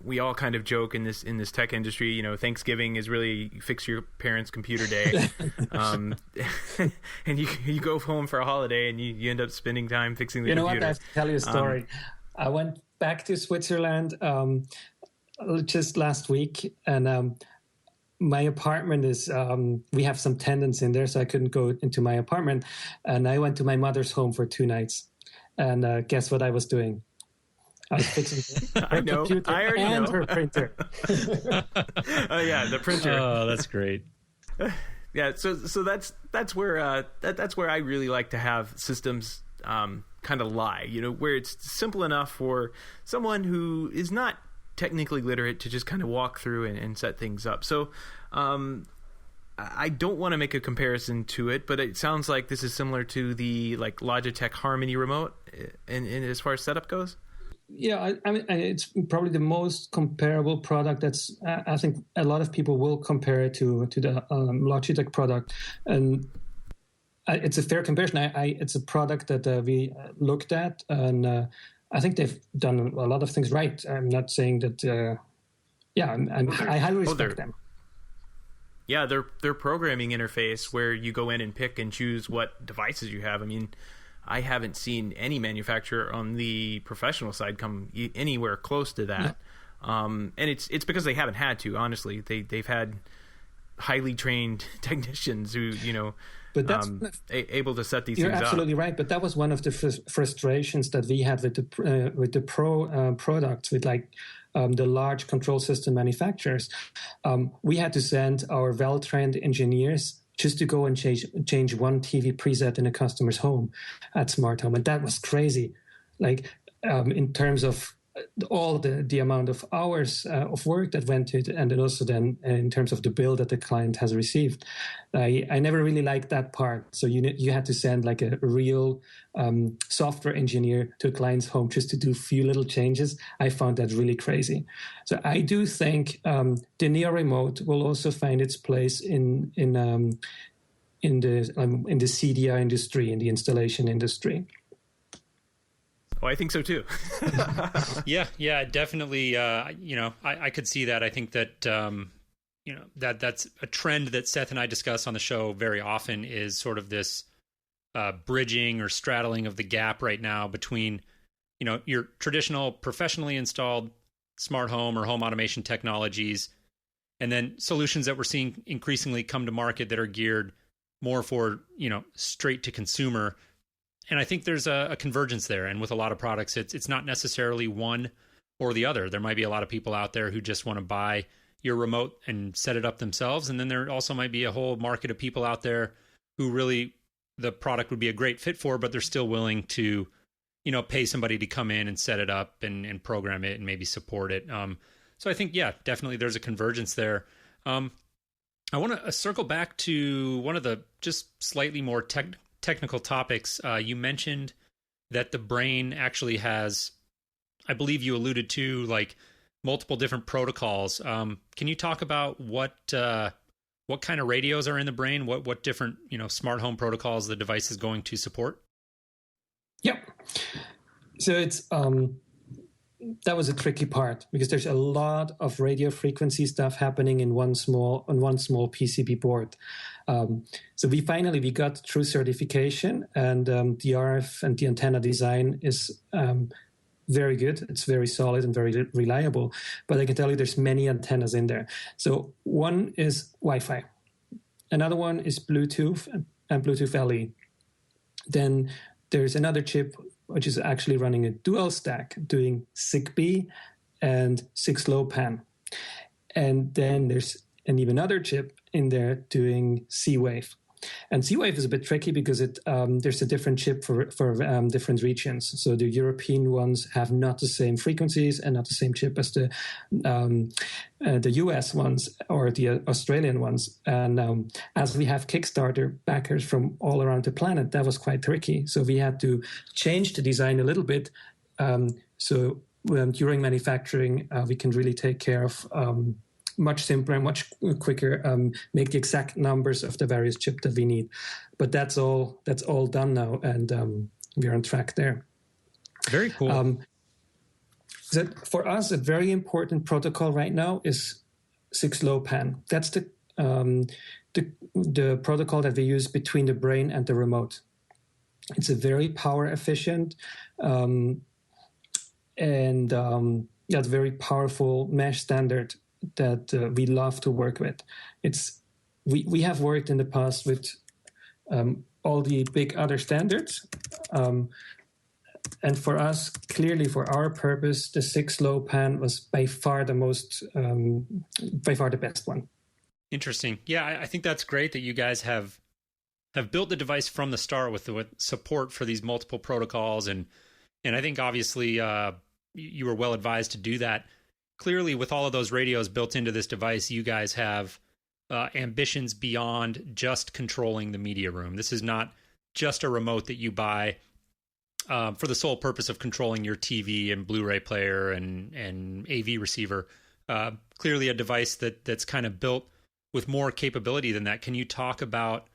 we all kind of joke in this tech industry. Thanksgiving is really fix your parents' computer day, and you go home for a holiday and you end up spending time fixing the computer. You know what? I have to tell you a story. I went back to Switzerland just last week, and my apartment is, we have some tenants in there, so I couldn't go into my apartment. And I went to my mother's home for 2 nights. And guess what I was doing? I was fixing her computer and her printer. Oh, yeah, the printer. Oh, that's great. Yeah, so that's where I really like to have systems kind of lie, where it's simple enough for someone who is not technically literate to just kind of walk through and set things up. So I don't want to make a comparison to it, but it sounds like this is similar to the Logitech Harmony remote in as far as setup goes. Yeah, I mean, it's probably the most comparable product. That's I think a lot of people will compare it to the Logitech product, and it's a fair comparison. It's a product that we looked at, and I think they've done a lot of things right. I'm not saying that. I highly respect them. Yeah, their programming interface where you go in and pick and choose what devices you have. I mean, I haven't seen any manufacturer on the professional side come anywhere close to that. Yeah. And it's because they haven't had to. Honestly, they've had highly trained technicians who but that's able to set these things up. You're absolutely right, but that was one of the frustrations that we had with the pro products, with the large control system manufacturers. We had to send our well-trained engineers just to go and change one TV preset in a customer's home at Smart Home, and that was crazy. In terms of all the amount of hours of work that went to it, and then also then in terms of the bill that the client has received. I never really liked that part. So you had to send a real software engineer to a client's home just to do a few little changes. I found that really crazy. So I do think the NEEO remote will also find its place in the CDI industry, in the installation industry. Oh, I think so too. Yeah, definitely. I could see that. I think that that's a trend that Seth and I discuss on the show very often, is sort of this bridging or straddling of the gap right now between your traditional professionally installed smart home or home automation technologies, and then solutions that we're seeing increasingly come to market that are geared more for straight to consumer. And I think there's a convergence there. And with a lot of products, it's not necessarily one or the other. There might be a lot of people out there who just want to buy your remote and set it up themselves. And then there also might be a whole market of people out there who really the product would be a great fit for, but they're still willing to, pay somebody to come in and set it up and program it and maybe support it. So I think, yeah, definitely there's a convergence there. I want to circle back to one of the just slightly more technical topics. You mentioned that the brain actually has, I believe you alluded to, like multiple different protocols. Can you talk about what kind of radios are in the brain? What different smart home protocols the device is going to support? Yep. So it's that was a tricky part because there's a lot of radio frequency stuff happening in one small PCB board. So we got through certification, and the RF and the antenna design is very good. It's very solid and very reliable. But I can tell you there's many antennas in there. So one is Wi-Fi. Another one is Bluetooth and Bluetooth LE. Then there's another chip which is actually running a dual stack, doing SIG-B and 6-low-pan. And then there's an even other chip in there doing C-Wave. And C-Wave is a bit tricky because there's a different chip for different regions. So the European ones have not the same frequencies and not the same chip as the US ones or the Australian ones. And as we have Kickstarter backers from all around the planet, that was quite tricky. So we had to change the design a little bit. So during manufacturing, we can really take care of much simpler, much quicker, make the exact numbers of the various chips that we need. But that's all done now, and we're on track there. Very cool. So for us, a very important protocol right now is 6-low-pan. That's the protocol that we use between the brain and the remote. It's a very power efficient and it's very powerful mesh standard that we love to work with. We have worked in the past with all the big other standards, and for us, clearly for our purpose, the 6-low-pan was by far the best one. Interesting. Yeah, I think that's great that you guys have built the device from the start with support for these multiple protocols, and I think obviously you were well advised to do that. Clearly, with all of those radios built into this device, you guys have ambitions beyond just controlling the media room. This is not just a remote that you buy for the sole purpose of controlling your TV and Blu-ray player and AV receiver. Clearly, a device that's kind of built with more capability than that. Can you talk about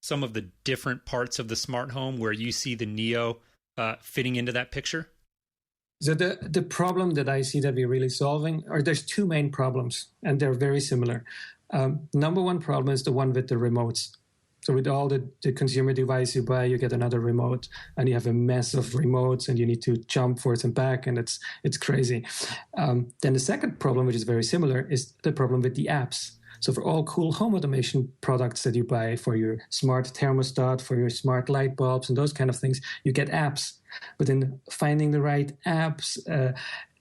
some of the different parts of the smart home where you see the NEEO fitting into that picture? So the problem that I see that we're really solving, or there's two main problems, and they're very similar. Number one problem is the one with the remotes. So with all the consumer device you buy, you get another remote, and you have a mess of remotes, and you need to jump forth and back, and it's crazy. Then the second problem, which is very similar, is the problem with the apps. So for all cool home automation products that you buy for your smart thermostat, for your smart light bulbs, and those kind of things, you get apps. But then finding the right apps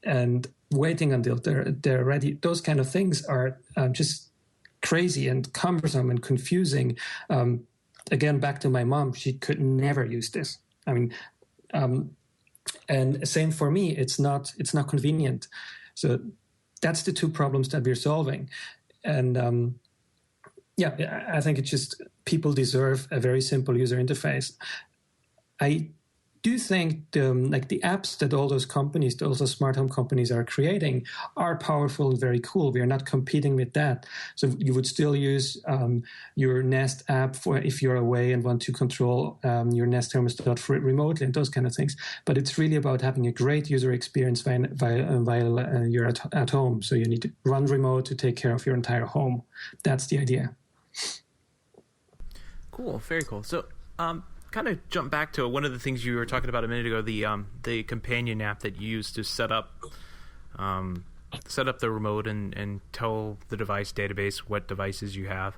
and waiting until they're ready, those kind of things are just crazy and cumbersome and confusing. Again, back to my mom, she could never use this. I mean, and same for me, it's not convenient. So that's the two problems that we're solving. And I think it's just people deserve a very simple user interface. I do think the apps that all those companies, those smart home companies are creating are powerful and very cool. We are not competing with that. So you would still use your Nest app for if you're away and want to control your Nest thermostat remotely and those kind of things. But it's really about having a great user experience while you're at home. So you need to run remote to take care of your entire home. That's the idea. Cool. Very cool. So, kind of jump back to one of the things you were talking about a minute ago, the companion app that you use to set up the remote and tell the device database what devices you have.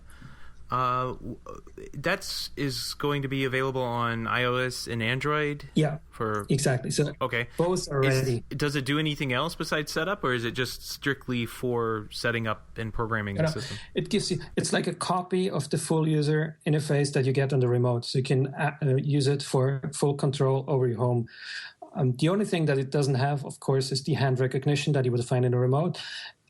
That is going to be available on iOS and Android? Yeah, exactly. So okay. Both are ready. Does it do anything else besides setup, or is it just strictly for setting up and programming the system? It gives you, it's like a copy of the full user interface that you get on the remote. So you can use it for full control over your home. The only thing that it doesn't have, of course, is the hand recognition that you would find in a remote.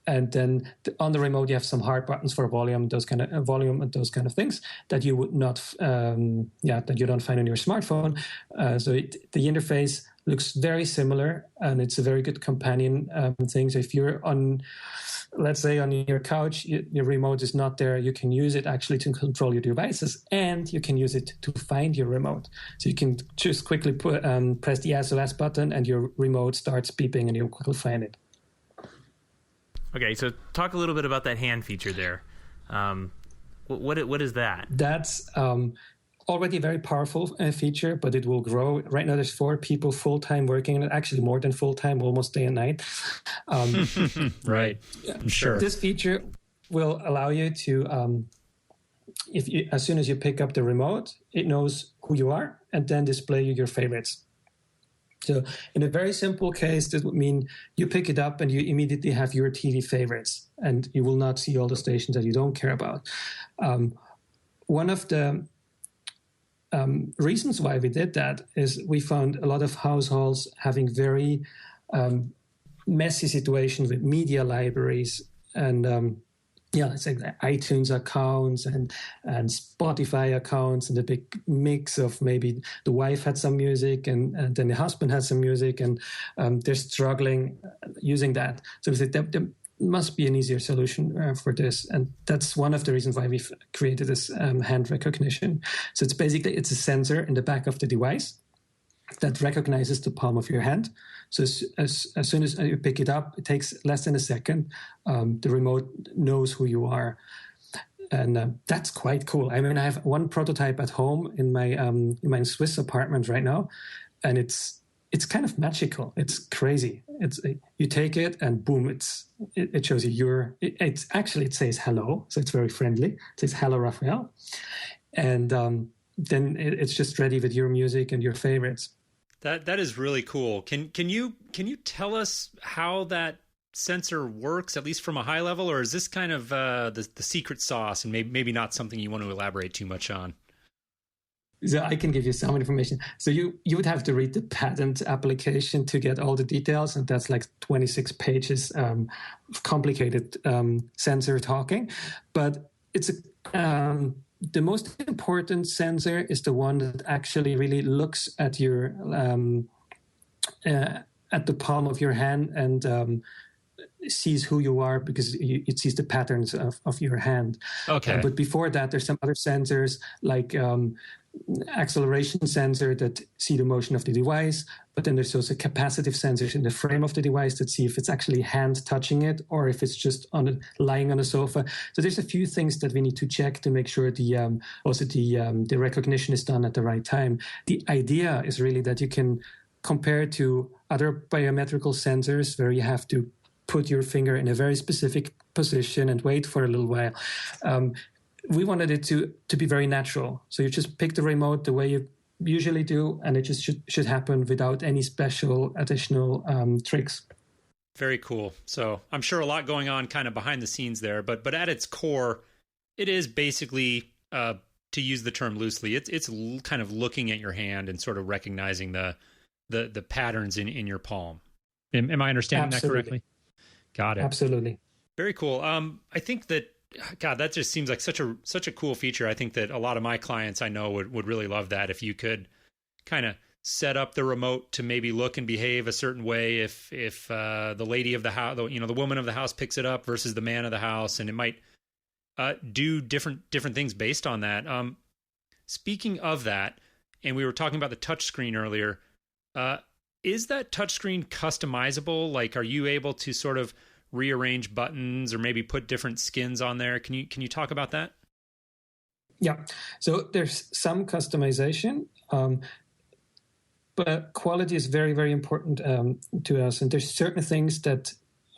And then on the remote, you have some hard buttons for volume, and those kind of things that you would not, that you don't find on your smartphone. The interface looks very similar, and it's a very good companion thing. So if you're on, let's say, on your couch, your remote is not there, you can use it actually to control your devices, and you can use it to find your remote. So you can just quickly press the SOS button, and your remote starts beeping, and you'll quickly find it. Okay, so talk a little bit about that hand feature there. What is that? That's already a very powerful feature, but it will grow. Right now, there's 4 people full-time working on it, actually more than full-time, almost day and night. Right, I'm sure. This feature will allow you to, as soon as you pick up the remote, it knows who you are and then display you your favorites. So in a very simple case, this would mean you pick it up and you immediately have your TV favorites, and you will not see all the stations that you don't care about. One of the reasons why we did that is we found a lot of households having very messy situations with media libraries and it's like the iTunes accounts and Spotify accounts, and a big mix of maybe the wife had some music and then the husband had some music, and they're struggling using that. So we said there must be an easier solution for this, and that's one of the reasons why we've created this hand recognition. So it's a sensor in the back of the device that recognizes the palm of your hand. So as soon as you pick it up, it takes less than a second. The remote knows who you are. And that's quite cool. I mean, I have one prototype at home in my Swiss apartment right now, and it's kind of magical. It's crazy. You take it and boom, it shows you it says hello, so it's very friendly. It says hello, Raphael, and then it's just ready with your music and your favorites. That is really cool. Can you tell us how that sensor works, at least from a high level, or is this kind of the secret sauce and maybe not something you want to elaborate too much on? So I can give you some information. So you would have to read the patent application to get all the details, and that's like 26 pages of complicated sensor talking. But it's the most important sensor is the one that actually really looks at your at the palm of your hand and sees who you are, because it sees the patterns of your hand. Okay. But before that, there's some other sensors like acceleration sensor that see the motion of the device, but then there's also capacitive sensors in the frame of the device that see if it's actually hand touching it or if it's just lying on a sofa. So there's a few things that we need to check to make sure the recognition is done at the right time. The idea is really that you can compare to other biometrical sensors where you have to put your finger in a very specific position and wait for a little while. We wanted it to be very natural. So you just pick the remote the way you usually do, and it just should happen without any special additional tricks. Very cool. So I'm sure a lot going on kind of behind the scenes there, but at its core, it is basically, to use the term loosely, it's kind of looking at your hand and sort of recognizing the patterns in your palm. Am I understanding that correctly? Got it. Absolutely. Very cool. I think that, God, that just seems like such a cool feature. I think that a lot of my clients I know would really love that, if you could kind of set up the remote to maybe look and behave a certain way if the lady of the house, the woman of the house picks it up versus the man of the house, and it might do different things based on that. Speaking of that, and we were talking about the touchscreen earlier, is that touchscreen customizable? Like, are you able to sort of rearrange buttons or maybe put different skins on there? Can you talk about that? Yeah. So there's some customization, but quality is very, very important to us. And there's certain things that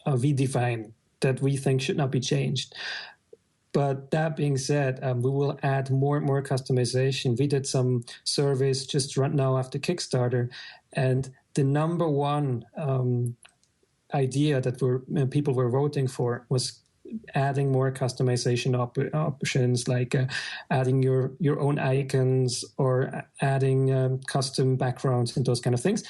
we define that we think should not be changed. But that being said, we will add more and more customization. We did some surveys just right now after Kickstarter, and the number one idea that people were voting for was adding more customization options, like adding your own icons or adding custom backgrounds and those kind of things.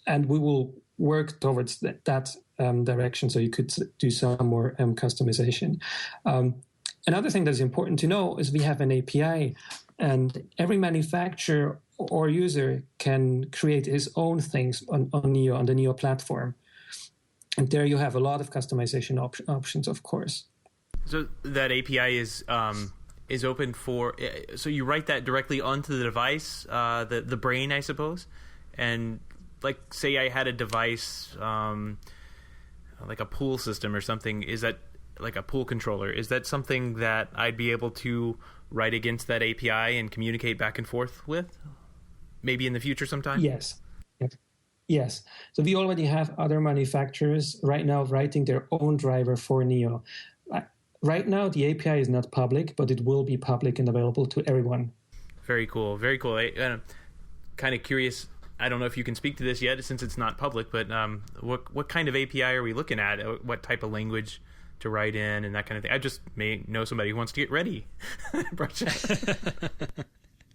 and we will work towards that direction, so you could do some more customization. Another thing that's important to know is we have an API, and every manufacturer or user can create his own things on NEEO, on the NEEO platform. And there you have a lot of customization options, of course. So that API is open for. So you write that directly onto the device, the brain, I suppose, and like say I had a device, like a pool system or something. Is that like a pool controller? Is that something that I'd be able to write against that API and communicate back and forth with? Maybe in the future sometime? Yes. So we already have other manufacturers right now writing their own driver for NEEO. Right now, the API is not public, but it will be public and available to everyone. Very cool. Very cool. I'm kind of curious. I don't know if you can speak to this yet since it's not public, but what kind of API are we looking at? What type of language to write in and that kind of thing? I just may know somebody who wants to get ready.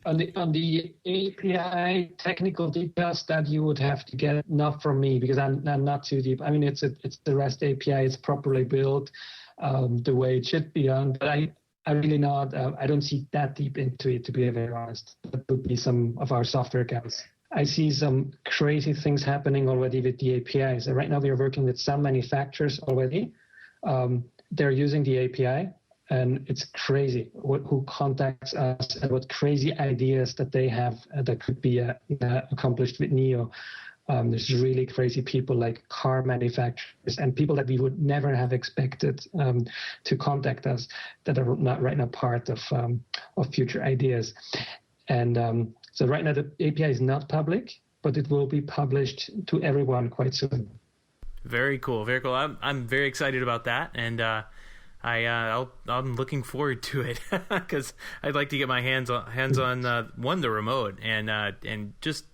On the API technical details that you would have to get, not from me, because I'm not too deep. I mean, it's the REST API. It's properly built the way it should be done. But I really not. I don't see that deep into it, to be very honest. That would be some of our software guys. I see some crazy things happening already with the API. So right now we are working with some manufacturers already. They're using the API. And it's crazy who contacts us and what crazy ideas that they have that could be accomplished with NEEO. There's really crazy people like car manufacturers and people that we would never have expected to contact us that are not right now part of future ideas. And so right now the API is not public, but it will be published to everyone quite soon. Very cool. Very cool. I'm very excited about that. And I'm looking forward to it because I'd like to get my hands on the remote and just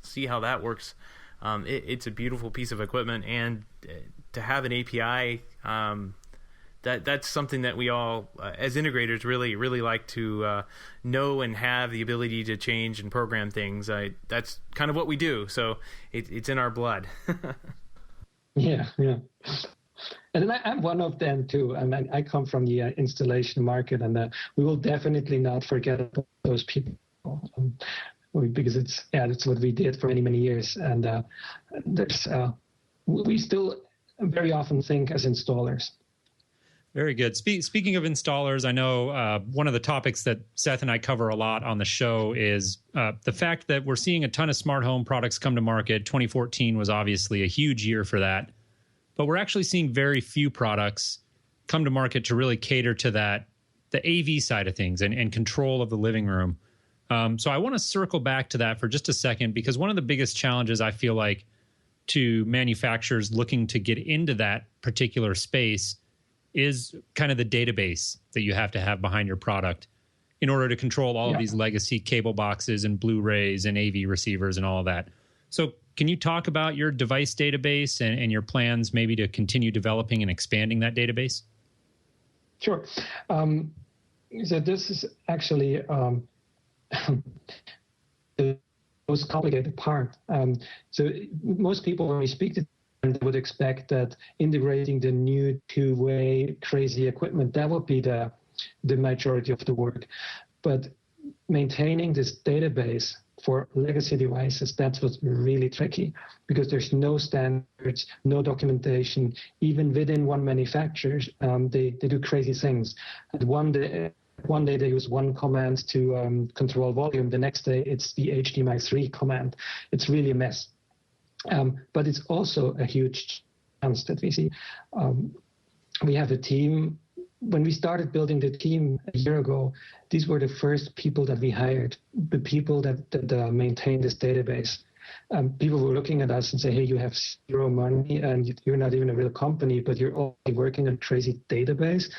see how that works. It's a beautiful piece of equipment, and to have an API, that's something that we all as integrators really like to know and have the ability to change and program things. That's kind of what we do, so it's in our blood. Yeah. And I'm one of them too. And I come from the installation market, and we will definitely not forget about those people because it's what we did for many years. And we still very often think as installers. Very good. Speaking of installers, I know one of the topics that Seth and I cover a lot on the show is the fact that we're seeing a ton of smart home products come to market. 2014 was obviously a huge year for that. But we're actually seeing very few products come to market to really cater to the AV side of things and control of the living room. So I want to circle back to that for just a second, because one of the biggest challenges I feel like to manufacturers looking to get into that particular space is kind of the database that you have to have behind your product in order to control all of these legacy cable boxes and Blu-rays and AV receivers and all of that. So can you talk about your device database and your plans maybe to continue developing and expanding that database? Sure. So this is actually the most complicated part. So most people, when we speak to them, they would expect that integrating the new two-way crazy equipment, that would be the majority of the work. But maintaining this database for legacy devices, that's what's really tricky, because there's no standards, no documentation. Even within one manufacturer, they do crazy things. And one day they use one command to control volume. The next day it's the HDMI 3 command. It's really a mess. But it's also a huge chance that we see. We have a team. When we started building the team a year ago, these were the first people that we hired, the people that maintain this database. People were looking at us and say, hey, you have zero money and you're not even a real company, but you're only working on a crazy database.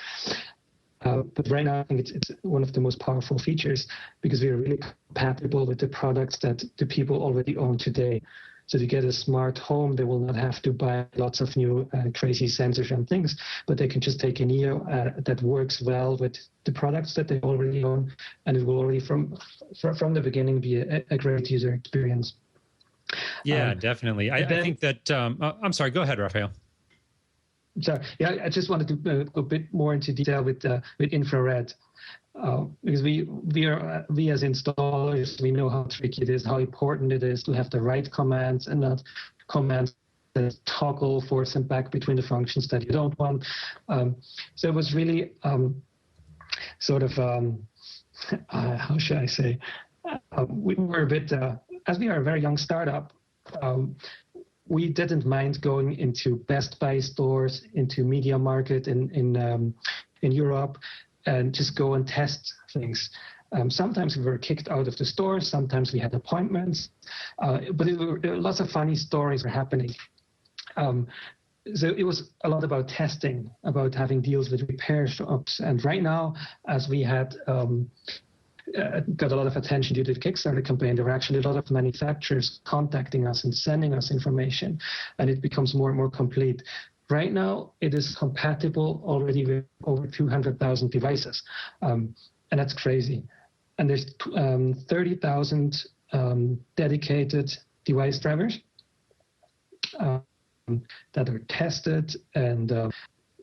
But right now, I think it's one of the most powerful features, because we are really compatible with the products that the people already own today. So to get a smart home, they will not have to buy lots of new crazy sensors and things, but they can just take a NEEO that works well with the products that they already own, and it will already from the beginning be a great user experience. Yeah, definitely. I think that. I'm sorry. Go ahead, Raphael. So yeah, I just wanted to go a bit more into detail with infrared, because we as installers, we know how tricky it is, how important it is to have the right commands and not commands that toggle forth and back between the functions that you don't want. So it was really sort of how should I say? We were a bit, as we are a very young startup. We didn't mind going into Best Buy stores, into Media Market in Europe, and just go and test things. Sometimes we were kicked out of the store. Sometimes we had appointments, but lots of funny stories were happening. So it was a lot about testing, about having deals with repair shops. And right now, as we had got a lot of attention due to the Kickstarter campaign, there were actually a lot of manufacturers contacting us and sending us information, and it becomes more and more complete. Right now, it is compatible already with over 200,000 devices, and that's crazy. And there's 30,000 dedicated device drivers that are tested, and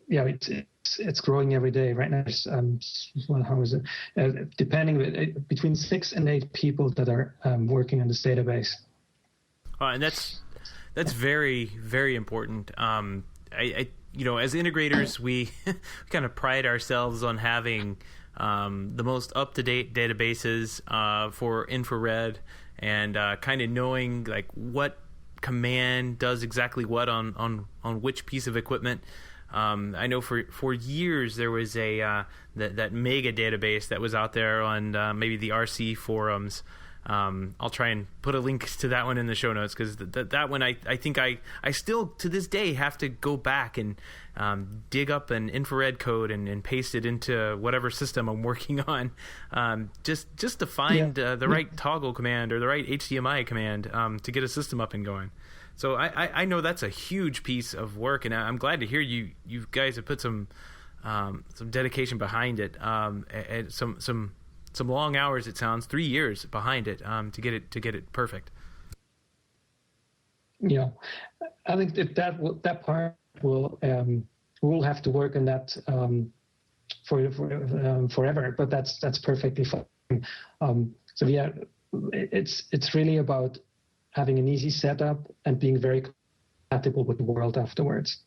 it's growing every day. Right now, how is it? Depending between 6 and 8 people that are working on this database. And that's very, very important. I as integrators, we kind of pride ourselves on having the most up-to-date databases for infrared, and kind of knowing like what command does exactly what on which piece of equipment. I know for years there was that mega database that was out there on maybe the RC forums. I'll try and put a link to that one in the show notes, because that one I think I still to this day have to go back and dig up an infrared code and paste it into whatever system I'm working on, just to find the right toggle command or the right HDMI command to get a system up and going. So I know that's a huge piece of work, and I'm glad to hear you guys have put some dedication behind it, and some long hours. It sounds 3 years behind it to get it perfect. Yeah, I think that part we'll have to work on that for forever. But that's perfectly fine. So yeah, it's really about having an easy setup and being very compatible with the world afterwards.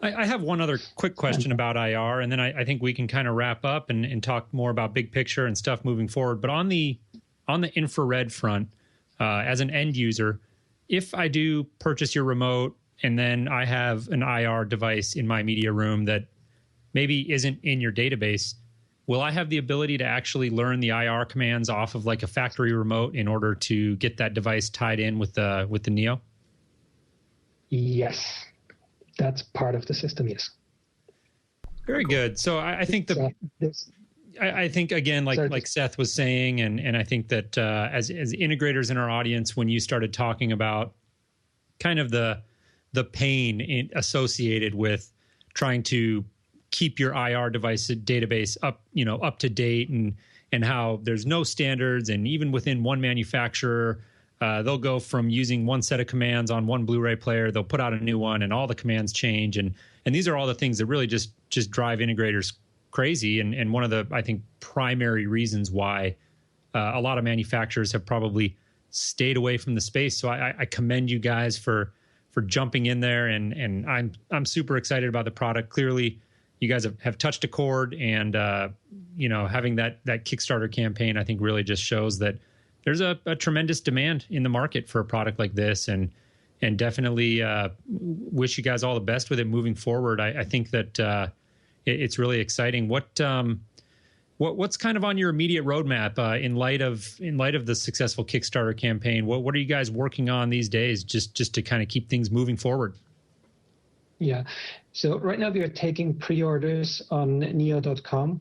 I have one other quick question about IR, and then I think we can kind of wrap up and talk more about big picture and stuff moving forward. But on the infrared front, as an end user, if I do purchase your remote and then I have an IR device in my media room that maybe isn't in your database, will I have the ability to actually learn the IR commands off of like a factory remote in order to get that device tied in with the NEEO? Yes. That's part of the system, yes. Very good. So I think I think again, like Seth was saying, and I think that as integrators in our audience, when you started talking about kind of the pain associated with trying to keep your IR device database up to date, and how there's no standards, and even within one manufacturer, they'll go from using one set of commands on one Blu-ray player, they'll put out a new one, and all the commands change. And these are all the things that really just drive integrators crazy. And one of the, I think, primary reasons why a lot of manufacturers have probably stayed away from the space. So I commend you guys for jumping in there. And I'm super excited about the product. Clearly, you guys have touched a chord, and having that Kickstarter campaign, I think, really just shows that there's a tremendous demand in the market for a product like this, and definitely wish you guys all the best with it moving forward. I think that it's really exciting. What's kind of on your immediate roadmap in light of the successful Kickstarter campaign? What are you guys working on these days, just to kind of keep things moving forward? Yeah, so right now we are taking pre-orders on NEEO.com.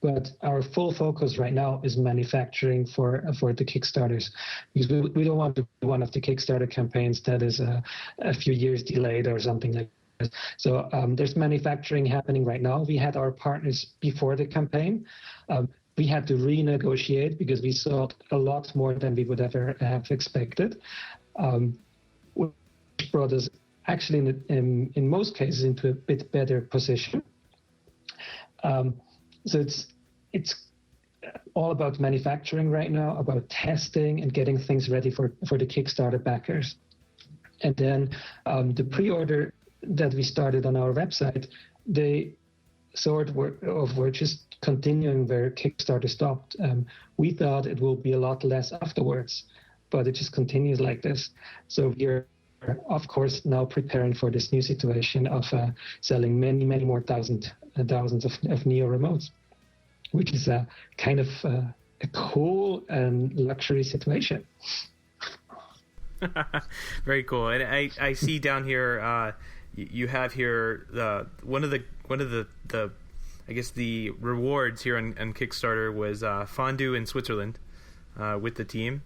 But our full focus right now is manufacturing for the Kickstarters, because we don't want to be one of the Kickstarter campaigns that is a few years delayed or something like that. So there's manufacturing happening right now. We had our partners before the campaign, we had to renegotiate because we sold a lot more than we would ever have expected, which brought us actually in most cases into a bit better position. So it's all about manufacturing right now, about testing and getting things ready for the Kickstarter backers. And then the pre-order that we started on our website, they were just continuing where Kickstarter stopped. We thought it will be a lot less afterwards, but it just continues like this. So we're, of course, now preparing for this new situation of selling many, many more thousands of NEEO remotes, which is a kind of a cool and luxury situation. Very cool. And I see down here you have here one of the I guess the rewards here on Kickstarter was fondue in Switzerland with the team,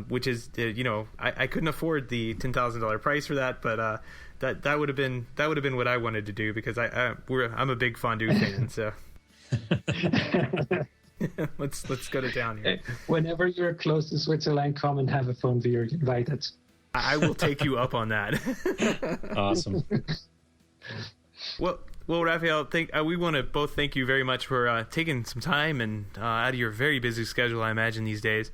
which is I couldn't afford the $10,000 price for that, but that would have been what I wanted to do because I'm a big fondue fan. So let's go to town here. Whenever you're close to Switzerland, come and have a fondue. You're invited. I will take you up on that. Awesome. Well, Raphael, we want to both thank you very much for taking some time and out of your very busy schedule, I imagine, these days,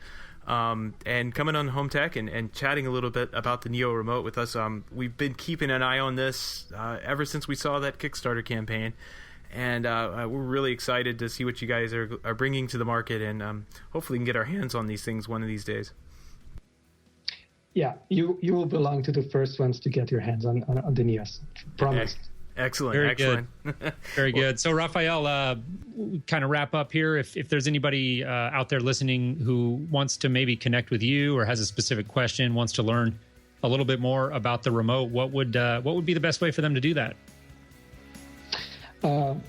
and coming on Home Tech and chatting a little bit about the NEEO remote with us. We've been keeping an eye on this ever since we saw that Kickstarter campaign, and we're really excited to see what you guys are bringing to the market, and hopefully can get our hands on these things one of these days. Yeah, you will belong to the first ones to get your hands on the NEOs. Promise. Excellent. Very excellent. Good. Very good. So, Raphael, kind of wrap up here. If there's anybody out there listening who wants to maybe connect with you or has a specific question, wants to learn a little bit more about the remote, what would be the best way for them to do that? So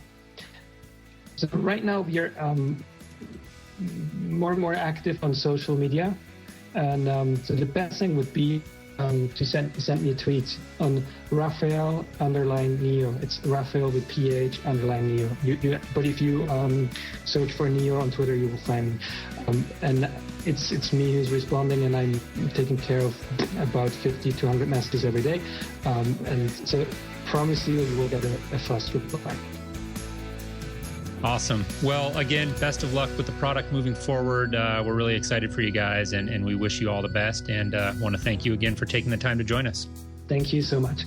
right now we are more and more active on social media, and so the best thing would be to send me a tweet on Raphael_NEEO. It's Raphael with PH_NEEO. But if you search for NEEO on Twitter, you will find me. And it's me who's responding, and I'm taking care of about 50 to 100 messages every day. And so promise you will get a fast reply. Awesome. Well, again, best of luck with the product moving forward. We're really excited for you guys, and we wish you all the best, and want to thank you again for taking the time to join us. Thank you so much.